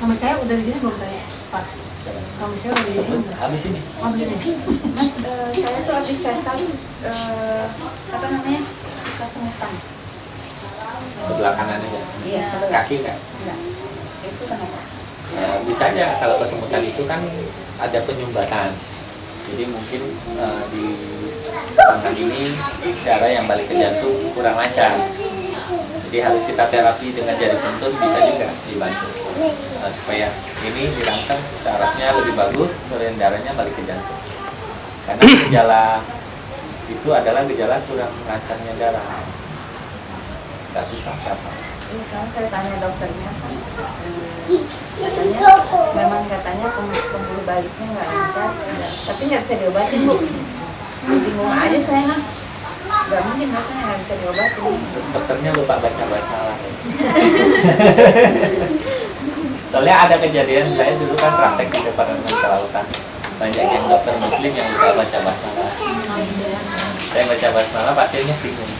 Speaker 1: Sama saya udah gini belum tanya Pak? Sama saya udah gini belum?
Speaker 3: Habis ini.
Speaker 1: Oh begini.
Speaker 2: Mas saya tuh habis sesar apa namanya suka semutan
Speaker 3: Sebelah kanan aja.
Speaker 2: iya
Speaker 3: Kaki enggak?
Speaker 2: enggak itu kenapa
Speaker 3: Ya, bisa aja kalau kesemutan itu kan ada penyumbatan. Jadi mungkin di tangan ini darah yang balik ke jantung kurang lancar. Jadi harus kita terapi dengan jari kuntur, bisa juga dibantu supaya ini dirangsang sarafnya lebih bagus, kemudian darahnya balik ke jantung. Karena gejala itu adalah gejala kurang lancarnya darah. Gak susah apa.
Speaker 2: ini sekarang saya tanya dokternya kan katanya memang katanya pembuluh baliknya nggak lancar tapi nggak bisa diobatin bu bingung aja saya kan nggak mungkin rasanya nggak bisa diobatin
Speaker 3: Dokternya lupa baca-baca lagi. Soalnya ada kejadian, saya dulu kan praktek di Departemen Kelautan. Banyak yang dokter muslim yang lupa baca basmalah. Saya baca basmalah, pasiennya bingung.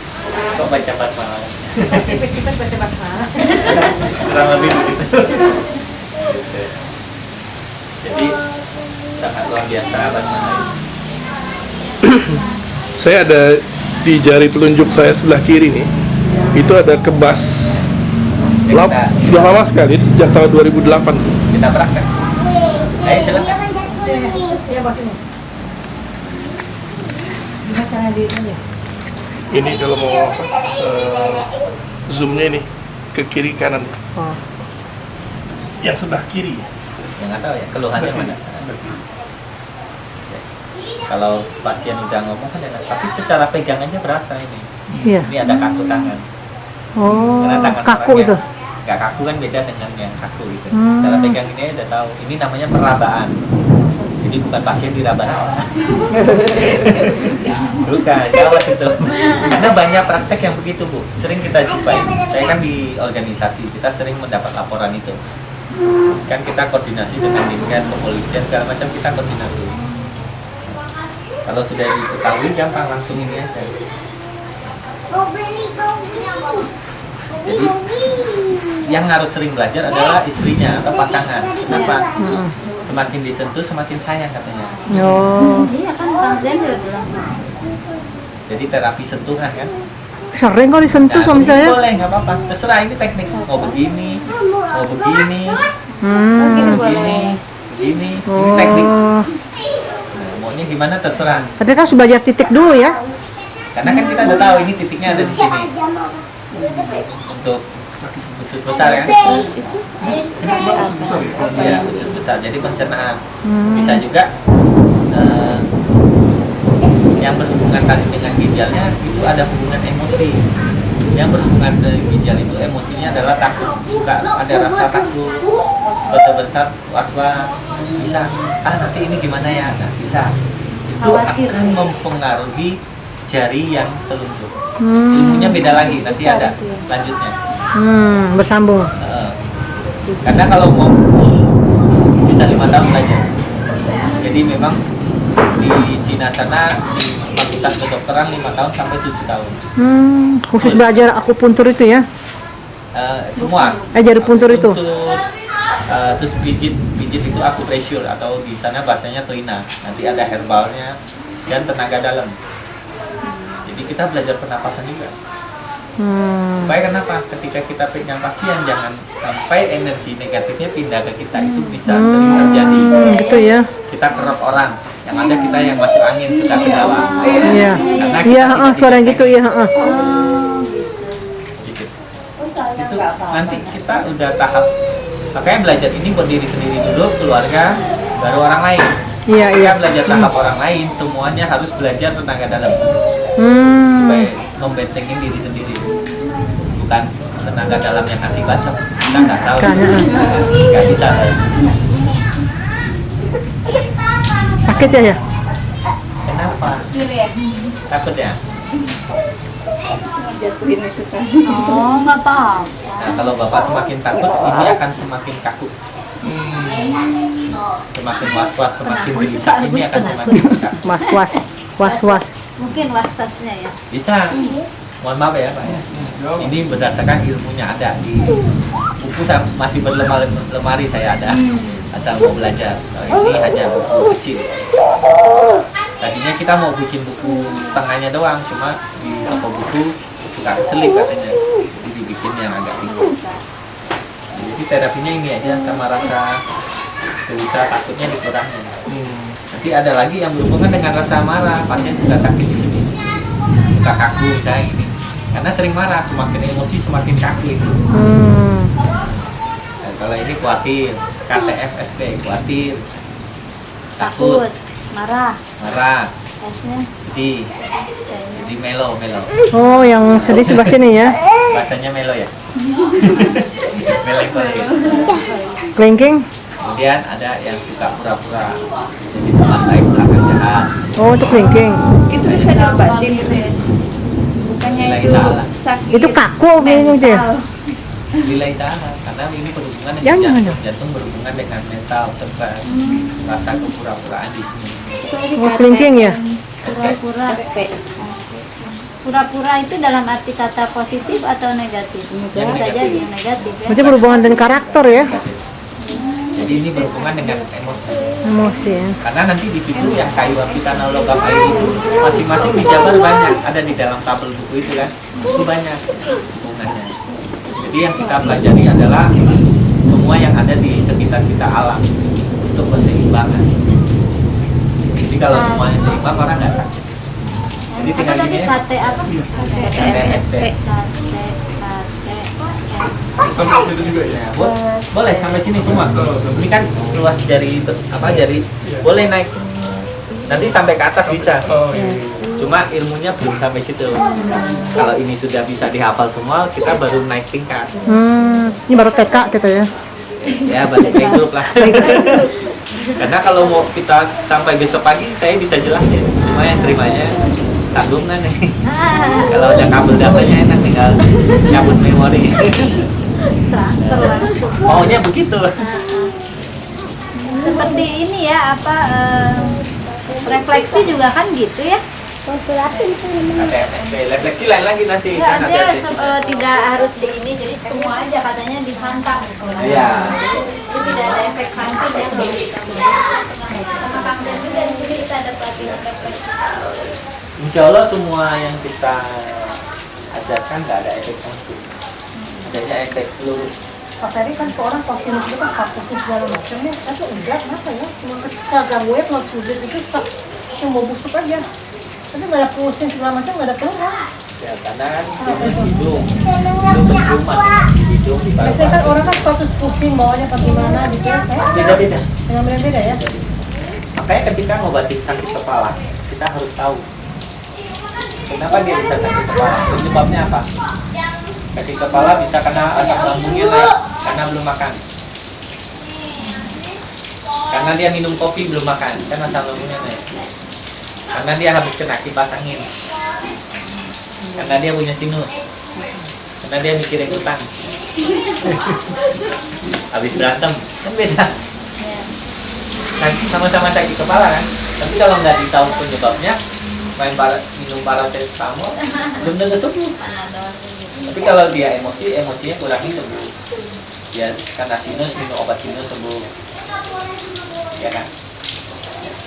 Speaker 3: Kok baca basmalah?
Speaker 1: Cepet-cepet baca basmalah.
Speaker 3: Kurang lebih begitu. Jadi sangat luar biasa basmalah.
Speaker 4: Saya ada di jari telunjuk saya sebelah kiri nih, itu ada kebas. Sudah lama sekali, itu sejak tahun 2008.
Speaker 3: Kita praktek. Ayo silakan.
Speaker 1: Ya bos ini. Gimana cara di ini ya?
Speaker 4: Ini kalau mau zoomnya ini ke kiri kanan.
Speaker 1: Oh.
Speaker 4: Yang sebelah kiri.
Speaker 3: Yang nggak tahu ya keluhannya mana. Kalau pasien udah ngomong kan enak, tapi secara pegang aja berasa ini.
Speaker 1: Iya.
Speaker 3: Ini ada kaku tangan.
Speaker 1: Oh,
Speaker 3: Karena tangan
Speaker 1: kaku
Speaker 3: orang
Speaker 1: itu.
Speaker 3: yang nggak kaku kan beda dengan yang kaku gitu.
Speaker 1: Hmm.
Speaker 3: Cara pegang ini udah tahu. Ini namanya perabaan. Jadi bukan pasien diraba-raba. Bukan, jawab itu. Karena banyak praktek yang begitu bu. Sering kita jumpai. Saya kan di organisasi, kita sering mendapat laporan itu. Kan kita koordinasi dengan Dinkes, kepolisian, segala macam kita koordinasi. Kalau sudah diketahui gampang langsung ini aja. Jadi yang harus sering belajar adalah istrinya atau pasangan. Kenapa? Semakin disentuh semakin sayang katanya.
Speaker 1: Oh.
Speaker 2: iya kan Kang Zen juga bilang
Speaker 3: Jadi terapi sentuhan kan.
Speaker 4: Sering kok disentuh suami
Speaker 3: ini
Speaker 4: saya.
Speaker 3: boleh, nggak apa-apa. Terserah, ini teknik. Mau begini, mau begini,
Speaker 4: Hmm.
Speaker 3: begini, begini. Ini teknik.
Speaker 4: Oh.
Speaker 3: Nah, maunya gimana terserah.
Speaker 4: Tapi kan harus belajar titik dulu ya.
Speaker 3: Karena kan kita udah tahu ini titiknya ada di sini. Untuk usus besar kan? Iya, usus besar. Jadi pencernaan. Bisa juga yang berhubungan tadi dengan ginjalnya itu ada hubungan emosi. Yang berhubungan dengan ginjal itu emosinya adalah takut, suka ada rasa takut, besar was-was, bisa nanti ini gimana ya, nah, bisa itu akan mempengaruhi jari yang telunjuk. Ilmunya beda lagi, nanti ada lanjutnya.
Speaker 4: Bersambung.
Speaker 3: Karena kalau mau bisa 5 tahun belajar. Jadi memang di Cina sana di fakultas kedokteran 5 tahun sampai 7 tahun.
Speaker 4: Khusus belajar akupuntur itu ya?
Speaker 3: Semua.
Speaker 4: Jari puntur itu.
Speaker 3: Terus pijit itu acupressure atau di sana bahasanya toina. Nanti ada herbalnya dan tenaga dalam. Jadi kita belajar pernapasan juga. Supaya kenapa? Ketika kita pegang pasien jangan sampai energi negatifnya pindah ke kita, itu bisa sering terjadi.
Speaker 4: Gitu ya.
Speaker 3: Kita kerap orang, yang ada kita yang masuk angin suka ke dalam.
Speaker 4: Iya.
Speaker 3: Karena
Speaker 4: Iya,
Speaker 3: kita
Speaker 4: suara yang gitu ya.
Speaker 3: Gitu. Itu nanti kita udah tahap, makanya belajar ini buat diri sendiri dulu, keluarga, baru orang lain.
Speaker 4: Iya, iya.
Speaker 3: Kita belajar tahap orang lain, semuanya harus belajar tenaga dalam. Supaya membentengin diri sendiri, bukan tenaga dalam yang hati bacok. Kita nggak tahu, nggak bisa.
Speaker 4: Sakit ya ya?
Speaker 3: Kenapa? Takut ya?
Speaker 1: Oh, nggak apa-apa.
Speaker 3: Nah, kalau bapak semakin takut, ini akan semakin kaku. Semakin was-was, semakin gelisah, ini akan semakin kaku.
Speaker 4: Was-was.
Speaker 1: Mungkin wastasnya ya.
Speaker 3: Bisa. Mohon maaf ya Pak ya. Ini berdasarkan ilmunya ada di buku, masih berlemari saya ada. Asal mau belajar. Ini hanya buku kecil. Tadinya kita mau bikin buku setengahnya doang, cuma di toko buku suka keselip katanya. Jadi dibikin yang agak tinggi. Jadi terapinya ini aja sama rasa gelisah, takutnya dikurangin. Nanti ada lagi yang berhubungan dengan rasa marah, pasien sudah sakit di sini, suka kaku kayak ini, karena sering marah, semakin emosi semakin kaku itu. Nah, kalau ini khawatir, KTFSP, khawatir, takut,
Speaker 1: marah, S-nya
Speaker 3: jadi melo.
Speaker 4: Oh, yang sedih sebelah sini ya?
Speaker 3: Bahasanya melo ya. Melankolia.
Speaker 4: Kelingking?
Speaker 3: Kemudian ada yang suka pura-pura, jadi teman baik belakang jahat.
Speaker 4: Oh, itu kelingking.
Speaker 1: itu bisa diobatin gitu ya. Bukannya
Speaker 3: Nilai
Speaker 1: itu
Speaker 3: salah.
Speaker 1: sakit
Speaker 4: Itu kaku kelingking tuh ya?
Speaker 3: Nilai tahan, karena ini berhubungan dengan
Speaker 4: Jangan
Speaker 3: jantung.
Speaker 4: dong.
Speaker 3: Jantung berhubungan dengan mental serta rasa kepura-puraan di sini.
Speaker 4: Oh, kelingking ya?
Speaker 1: Pura-pura. Pura-pura itu dalam arti kata positif atau negatif?
Speaker 3: Yang
Speaker 1: Bisa
Speaker 3: negatif.
Speaker 1: jadi yang negatif ya.
Speaker 4: Berarti berhubungan dengan karakter ya?
Speaker 3: Jadi ini berhubungan dengan emosi.
Speaker 4: Emosi ya?
Speaker 3: Karena nanti di situ yang kayu api tanah logam air itu masing-masing dijabar banyak, ada di dalam tabel buku itu kan, itu banyak hubungannya. Jadi yang kita pelajari adalah semua yang ada di sekitar kita alam untuk keseimbangan. Jadi kalau semuanya seimbang orang nggak sakit. Jadi
Speaker 1: Apa
Speaker 3: tinggal
Speaker 1: tadi
Speaker 3: gini ya.
Speaker 1: KT apa?
Speaker 3: KTFSP.
Speaker 4: Sampai situ juga ya?
Speaker 3: Ya, boleh sampai sini semua. Ini kan luas jari boleh naik. Nanti sampai ke atas bisa. Cuma ilmunya belum sampai situ. Kalau ini sudah bisa dihafal semua, kita baru naik tingkat.
Speaker 4: Ini baru TK kita ya?
Speaker 3: Ya, balik playgroup lah. Karena kalau mau kita sampai besok pagi, saya bisa jelasin. Cuma yang terimanya tanggung nih. Kalau ada kabel datanya enak, tinggal cabut memori.
Speaker 1: Transfer langsung.
Speaker 3: Maunya begitu.
Speaker 1: Seperti ini ya, refleksi juga kan gitu ya.
Speaker 3: KTFSP, refleksi lain lagi nanti.
Speaker 1: Enggak,
Speaker 3: kan
Speaker 1: dia
Speaker 3: ada
Speaker 1: tidak harus di ini, jadi semua aja katanya dihantam gitu.
Speaker 3: Iya.
Speaker 1: Jadi tidak ada efek samping ya kalau kita sama Kang Dan juga di sini kita dapat refleksi.
Speaker 3: Insya Allah semua yang kita ajarkan nggak ada efek samping, adanya efek lurus.
Speaker 1: Pak Ferry kan ke orang kalau sinus itu kan kapusin segala macamnya, tapi enggak, kenapa ya? Cuma ketika gangguan kalau sujud itu cuma busuk aja. Tapi nggak ada pusing segala macam, nggak ada keluhan.
Speaker 3: Ya karena kan sinus hidung, itu benciuman di hidung di
Speaker 1: Biasanya kan
Speaker 3: paru-paru.
Speaker 1: orang kan status pusing bawahnya apa gimana gitu ya, saya
Speaker 3: Beda-beda.
Speaker 1: dengan beda-beda ya.
Speaker 3: Makanya ketika ngobatin sakit kepala, kita harus tahu kenapa dia bisa sakit kepala, penyebabnya apa. Sakit kepala bisa karena asam lambungnya naik karena belum makan. Karena dia minum kopi belum makan, kan asam lambungnya naik. Karena dia habis kena kipas angin. Karena dia punya sinus. Karena dia mikirin utang. Habis berantem, kan beda. Sama-sama sakit kepala kan. Tapi kalau nggak ditahu penyebabnya, minum paracetamol, belum tentu sembuh. Tapi kalau dia emosinya kurangin sembuh. Dia karena sinus minum obat sinus sembuh. Ya kan?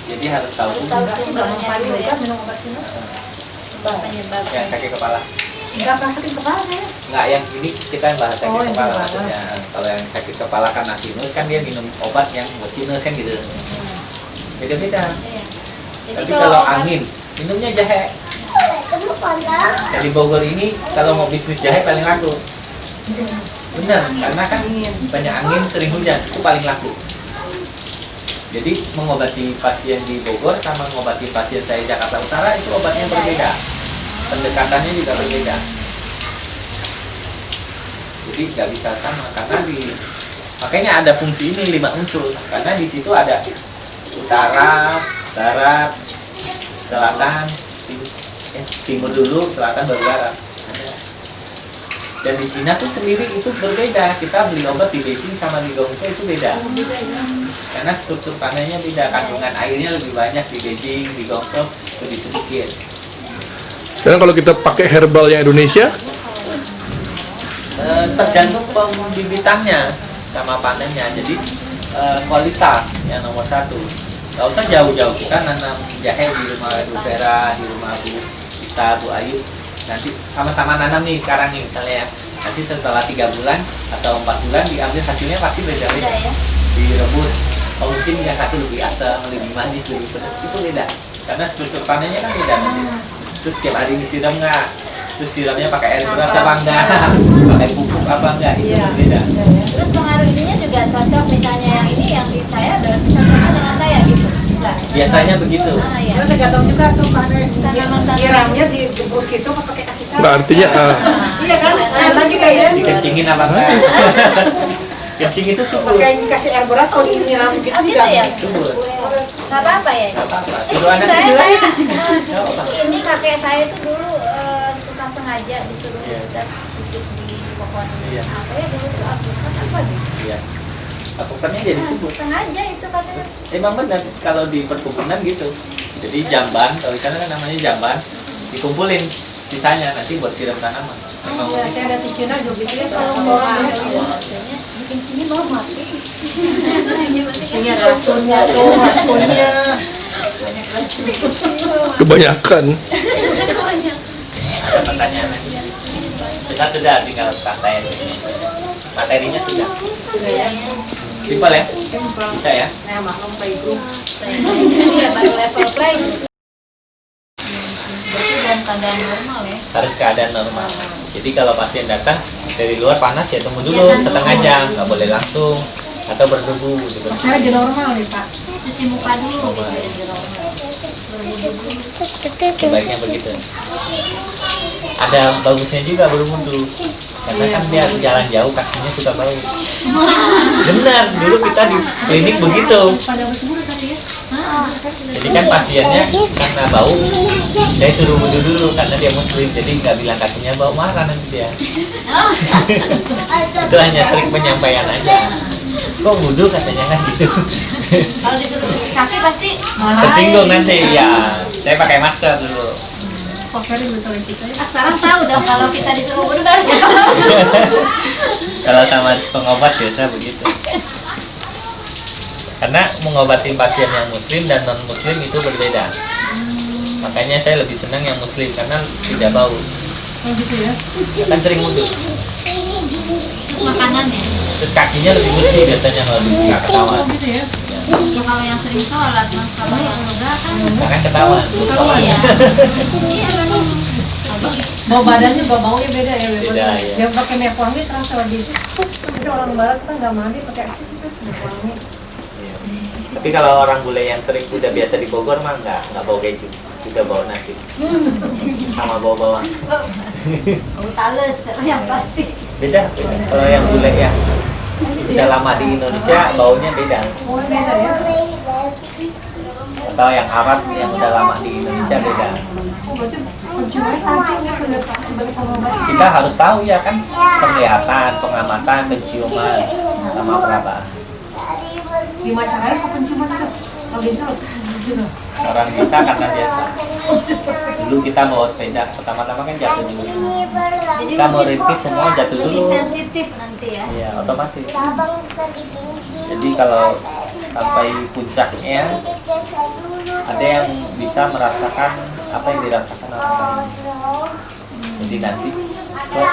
Speaker 3: Jadi harus tahu
Speaker 1: Nggak mempan juga minum obat sinus.
Speaker 3: yang sakit kepala.
Speaker 1: Nggak pernah sakit kepala saya.
Speaker 3: Nggak, yang ini kita yang bahas sakit
Speaker 1: Oh, yang
Speaker 3: kepala
Speaker 1: kepala.
Speaker 3: maksudnya. Kalau yang sakit kepala karena sinus kan dia minum obat yang buat sinus kan gitu. Beda-beda. Tapi kalau angin, minumnya jahe. Di Bogor ini kalau mau bisnis jahe paling laku. Benar, karena kan banyak angin, sering hujan, itu paling laku. Jadi mengobati pasien di Bogor sama mengobati pasien saya di Jakarta Utara itu obatnya berbeda. Pendekatannya juga berbeda. Jadi nggak bisa sama karena makanya ada fungsi ini 5 unsur karena di situ ada utara, barat, selatan, timur dulu, selatan baru barat. Dan di Cina tuh sendiri itu berbeda. Kita beli obat di Beijing sama di Guangzhou itu beda. Karena struktur tanahnya beda, kandungan airnya lebih banyak di Beijing, di Guangzhou lebih sedikit.
Speaker 4: Dan kalau kita pakai herbal yang Indonesia,
Speaker 3: Tergantung pembibitannya sama panennya. Jadi kualitas yang nomor 1. Gak usah jauh-jauh, kita nanam jahe di rumah Bu Vera, di rumah Bu Ita, Bu Ayu. Nanti sama-sama nanam nih sekarang nih misalnya ya. Nanti setelah 3 bulan atau 4 bulan diambil hasilnya pasti beda-beda. Direbus, mungkin yang satu lebih asam, lebih manis, lebih pedas, itu beda. Karena struktur panennya kan beda. Terus tiap hari disiram nggak? Terus siramnya pakai air beras apa enggak? Pakai pupuk apa enggak? Itu berbeda.
Speaker 2: Terus pengaruh ininya juga cocok, misalnya yang ini yang di saya adalah cocoknya dengan saya gitu. Enggak.
Speaker 3: Biasanya begitu.
Speaker 2: Iya.
Speaker 1: Terus tergantung juga tuh karena
Speaker 2: Tanaman-tanaman.
Speaker 1: nyiramnya dijebur gitu apa pakai kasih sayang.
Speaker 4: nggak artinya
Speaker 1: Iya kan? Ada juga ya.
Speaker 3: Dikencingin apa enggak? Kencing itu subur.
Speaker 1: Pakai kasih air beras kalau disiram gitu
Speaker 2: Oh, gitu
Speaker 1: juga.
Speaker 2: ya?
Speaker 3: Subur.
Speaker 2: Nggak apa-apa ya?
Speaker 3: Nggak apa-apa. Suruh anak
Speaker 2: Saya,
Speaker 3: tidur aja
Speaker 2: saya,
Speaker 3: kencingin. Nggak apa-apa.
Speaker 2: ini kakek saya itu dulu suka sengaja disuruh
Speaker 3: Iya.
Speaker 2: dan duduk di pohon
Speaker 3: Iya.
Speaker 2: apa ya dulu tuh alpukat apa gitu.
Speaker 3: Iya. Lakukannya jadi subur.
Speaker 2: Sengaja itu katanya.
Speaker 3: Emang benar kalau di perkebunan gitu. Jadi jamban, kalau di sana kan namanya jamban, dikumpulin sisanya nanti buat siram tanaman. Memang
Speaker 1: Iya, saya ada di Cina juga gitu ya kalau orang
Speaker 2: Bikin sini mau mati.
Speaker 1: ini ada racunnya tuh, racunnya.
Speaker 2: Banyak racun.
Speaker 4: kebanyakan.
Speaker 3: ada pertanyaan lagi. Sudah tinggal praktek. Materinya sudah.
Speaker 1: Sudah ya.
Speaker 3: Simpel ya?
Speaker 1: Simpel.
Speaker 3: Bisa ya?
Speaker 1: Nah, maklum Pak Ibu.
Speaker 2: Iya baru level play. Berarti dalam keadaan normal ya.
Speaker 3: Harus keadaan normal. Jadi kalau pasien datang dari luar panas ya tunggu dulu
Speaker 2: Iya,
Speaker 3: setengah jam, nggak boleh langsung atau berdebu gitu.
Speaker 1: Saya di normal nih Pak.
Speaker 2: Cuci muka dulu gitu ya di normal.
Speaker 3: Sebaiknya begitu. Ada bagusnya juga berwudu. Karena kan dia jalan jauh kakinya suka bau. Benar, dulu kita di klinik begitu.
Speaker 1: Pada bersembuh tadi ya.
Speaker 3: Jadi kan pasiennya karena bau, saya suruh wudu dulu karena dia muslim. Jadi nggak bilang kakinya bau, marah nanti dia. Itu hanya trik penyampaian aja. Kok wudu katanya kan gitu.
Speaker 2: Kalau disuruh cuci kaki pasti
Speaker 3: Tersinggung nanti ya. Saya pakai masker dulu.
Speaker 1: Pak Ferry betulin kita ya.
Speaker 2: sekarang tahu dong kalau kita disuruh bener.
Speaker 3: Kalau sama pengobat biasa begitu. Karena mengobati pasien yang muslim dan non muslim itu berbeda. Makanya saya lebih senang yang muslim karena tidak bau.
Speaker 1: Oh gitu ya.
Speaker 3: Ya kan sering wudhu.
Speaker 2: Makanannya.
Speaker 3: Terus kakinya lebih bersih biasanya kalau nggak ketahuan.
Speaker 1: Oh gitu ya.
Speaker 2: Ya kalau yang sering sholat, mas, kalau yang enggak kan.
Speaker 3: Karena ketahuan.
Speaker 2: Iya. Iya memang.
Speaker 1: Bau badan juga baunya beda ya.
Speaker 3: Beda, ya.
Speaker 1: Yang pakai minyak wangi terasa lebih. Itu orang barat kan nggak mandi pakai minyak wangi.
Speaker 3: Iya. Tapi kalau orang bule yang sering udah biasa di Bogor mah nggak bau keju, juga bau nasi, sama bau bawang.
Speaker 2: Bau tales, yang pasti.
Speaker 3: Beda. Kalau yang bule yang udah lama di Indonesia baunya beda.
Speaker 1: Oh beda ya.
Speaker 3: Atau yang Arab yang udah lama di Indonesia beda.
Speaker 1: Oh berarti penciumannya penting ya sebagai pengobat.
Speaker 3: Kita harus tahu ya kan penglihatan, pengamatan, penciuman sama perabaan.
Speaker 1: Gimana caranya kok penciuman itu? Kalau bisa gitu.
Speaker 3: Orang bisa karena biasa. Dulu kita bawa sepeda, pertama-tama kan jatuh dulu.
Speaker 2: Jadi
Speaker 3: Kita mau rintis semua jatuh
Speaker 2: lebih
Speaker 3: dulu.
Speaker 2: sensitif nanti ya.
Speaker 3: Iya, otomatis. Jadi kalau sampai puncaknya ada yang bisa merasakan apa yang dirasakan orang lain. Jadi nanti kok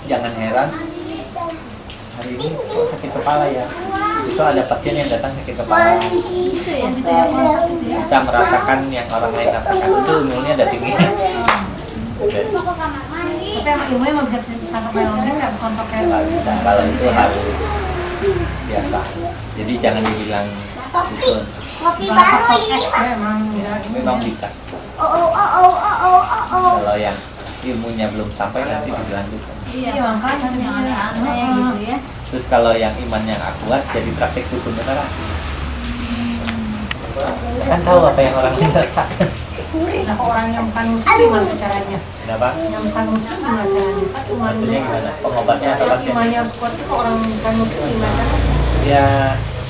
Speaker 3: jangan heran hari ini kok sakit kepala ya. Itu ada pasien yang datang sakit kepala.
Speaker 2: Gitu ya.
Speaker 3: Bisa merasakan yang orang lain rasakan, itu ilmunya ada tinggi.
Speaker 1: Tapi emang ilmunya nggak bisa ditangkap yang lain nggak bukan pakai.
Speaker 3: Nggak bisa, kalau itu harus biasa. Jadi jangan dibilang itu,
Speaker 2: Kopi
Speaker 1: Bahasa
Speaker 2: baru ini.
Speaker 1: X ya emang ya.
Speaker 3: memang bisa. Kalau yang ilmunya belum sampai nanti dibilang gitu.
Speaker 2: Iya,
Speaker 1: Iya, makanya.
Speaker 2: yang aneh-aneh gitu ya.
Speaker 3: Terus kalau yang imannya nggak kuat jadi praktek dukun beneran. Kan tahu apa yang orang lain rasakan.
Speaker 1: Nah orang yang bukan muslim gimana caranya?
Speaker 3: Kenapa?
Speaker 1: Yang bukan muslim gimana caranya? Kan
Speaker 3: Maksudnya gimana? Pengobatnya atau
Speaker 1: Yang
Speaker 3: pasien?
Speaker 1: imannya harus kuat itu orang bukan muslim gimana caranya?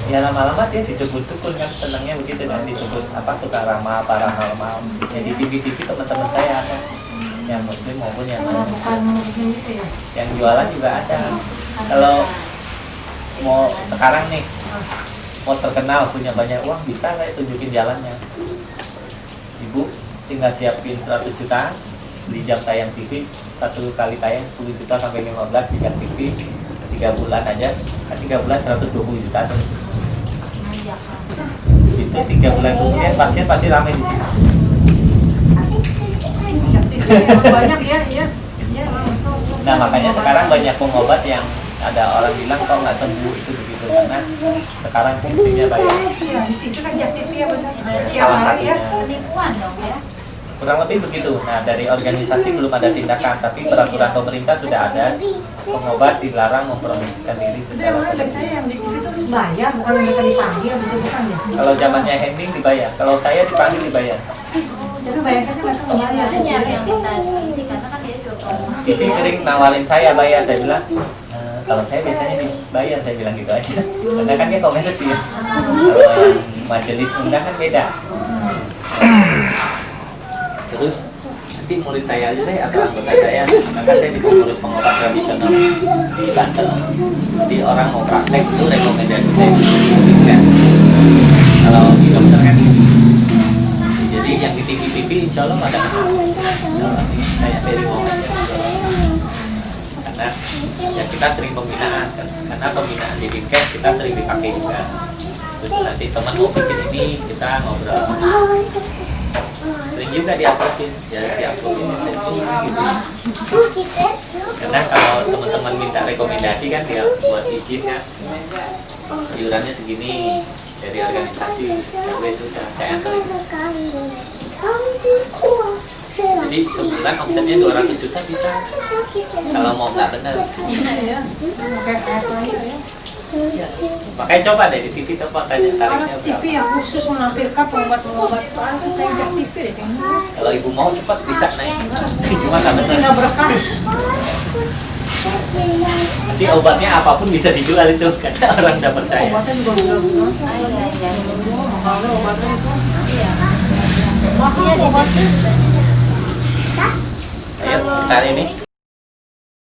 Speaker 3: Ya lama-lama dia disebut dukun kan, senangnya begitu kan, disebut apa suka ramal, paranormal. Jadi TV-TV teman-teman saya ada yang muslim maupun yang
Speaker 1: Kalau
Speaker 3: non
Speaker 1: bukan
Speaker 3: muslim.
Speaker 1: muslim itu ya.
Speaker 3: Yang jualan juga ada. Kalau mau sekarang nih mau terkenal punya banyak uang bisa nggak tunjukin jalannya? Ibu tinggal siapin 100 juta beli jam tayang TV, satu kali tayang 10 juta sampai 15 jam TV 3 bulan aja, kan 3 bulan 120 juta tuh. Itu 3 bulan kemudian pasien pasti ramai di sini.
Speaker 1: Emang banyak ya, iya. Iya, emang itu.
Speaker 3: Nah makanya sekarang banyak pengobat yang ada orang bilang kok nggak sembuh itu begitu karena sekarang fungsinya banyak.
Speaker 1: Iya, itu kan jak TV ya benar. Tiap
Speaker 3: Salah
Speaker 1: hari ya.
Speaker 3: satunya.
Speaker 2: Penipuan dong ya.
Speaker 3: Kurang lebih begitu. Nah dari organisasi belum ada tindakan, tapi peraturan pemerintah sudah ada. Pengobat dilarang mempromosikan diri
Speaker 1: Itu
Speaker 3: secara
Speaker 1: yang mana biasanya
Speaker 3: selektif.
Speaker 1: yang di TV itu bayar, bukan mereka dipanggil, gitu bukan ya?
Speaker 3: Kalau zamannya Hending dibayar, kalau saya dipanggil dibayar.
Speaker 1: Jadi bayangkan sih mereka
Speaker 2: Ya,
Speaker 1: bayar.
Speaker 2: makanya yang minta ini karena kan dia juga promosi.
Speaker 3: Jadi sering nawarin saya bayar, saya bilang kalau saya biasanya dibayar, saya bilang gitu aja. Karena kan dia komersil ya. Kalau yang majelis undang kan beda. Terus nanti murid saya aja deh atau anggota saya, maka saya di pengurus pengobat tradisional di Banten. Jadi orang mau praktek itu rekomendasi saya diberikan. Kalau di dokter kan gitu. Jadi yang di TV insya Allah ada kenal. Insya Allah saya dari mau aja. Karena ya kita sering pembinaan kan. Karena pembinaan di Dinkes kita sering dipakai juga. Terus nanti teman mau bikin ini kita ngobrol. Sering juga diuploadin, ya diuploadin gitu. Karena kalau teman-teman minta rekomendasi kan dia buat izin kan, iurannya segini dari organisasi, RW sudah saya sering. Jadi sebulan omsetnya 200 juta bisa. Kalau mau nggak benar.
Speaker 1: Iya, kayak saya ya.
Speaker 3: Makanya coba deh di TV coba tanya tarifnya
Speaker 1: Ada TV
Speaker 3: berapa.
Speaker 1: yang khusus menampilkan pengobat-pengobat itu saya jak TV deh kayaknya.
Speaker 3: Kalau ibu mau cepat bisa naik. Cuma nggak
Speaker 1: Ini
Speaker 3: benar.
Speaker 1: nggak berkah.
Speaker 3: Nanti obatnya apapun bisa dijual itu karena orang udah percaya.
Speaker 1: Obatnya juga udah bilang.
Speaker 2: Iya.
Speaker 1: Kalau obatnya itu.
Speaker 2: Iya.
Speaker 1: Mahal
Speaker 2: Iya,
Speaker 1: obatnya.
Speaker 2: di
Speaker 3: Ayo, kita ini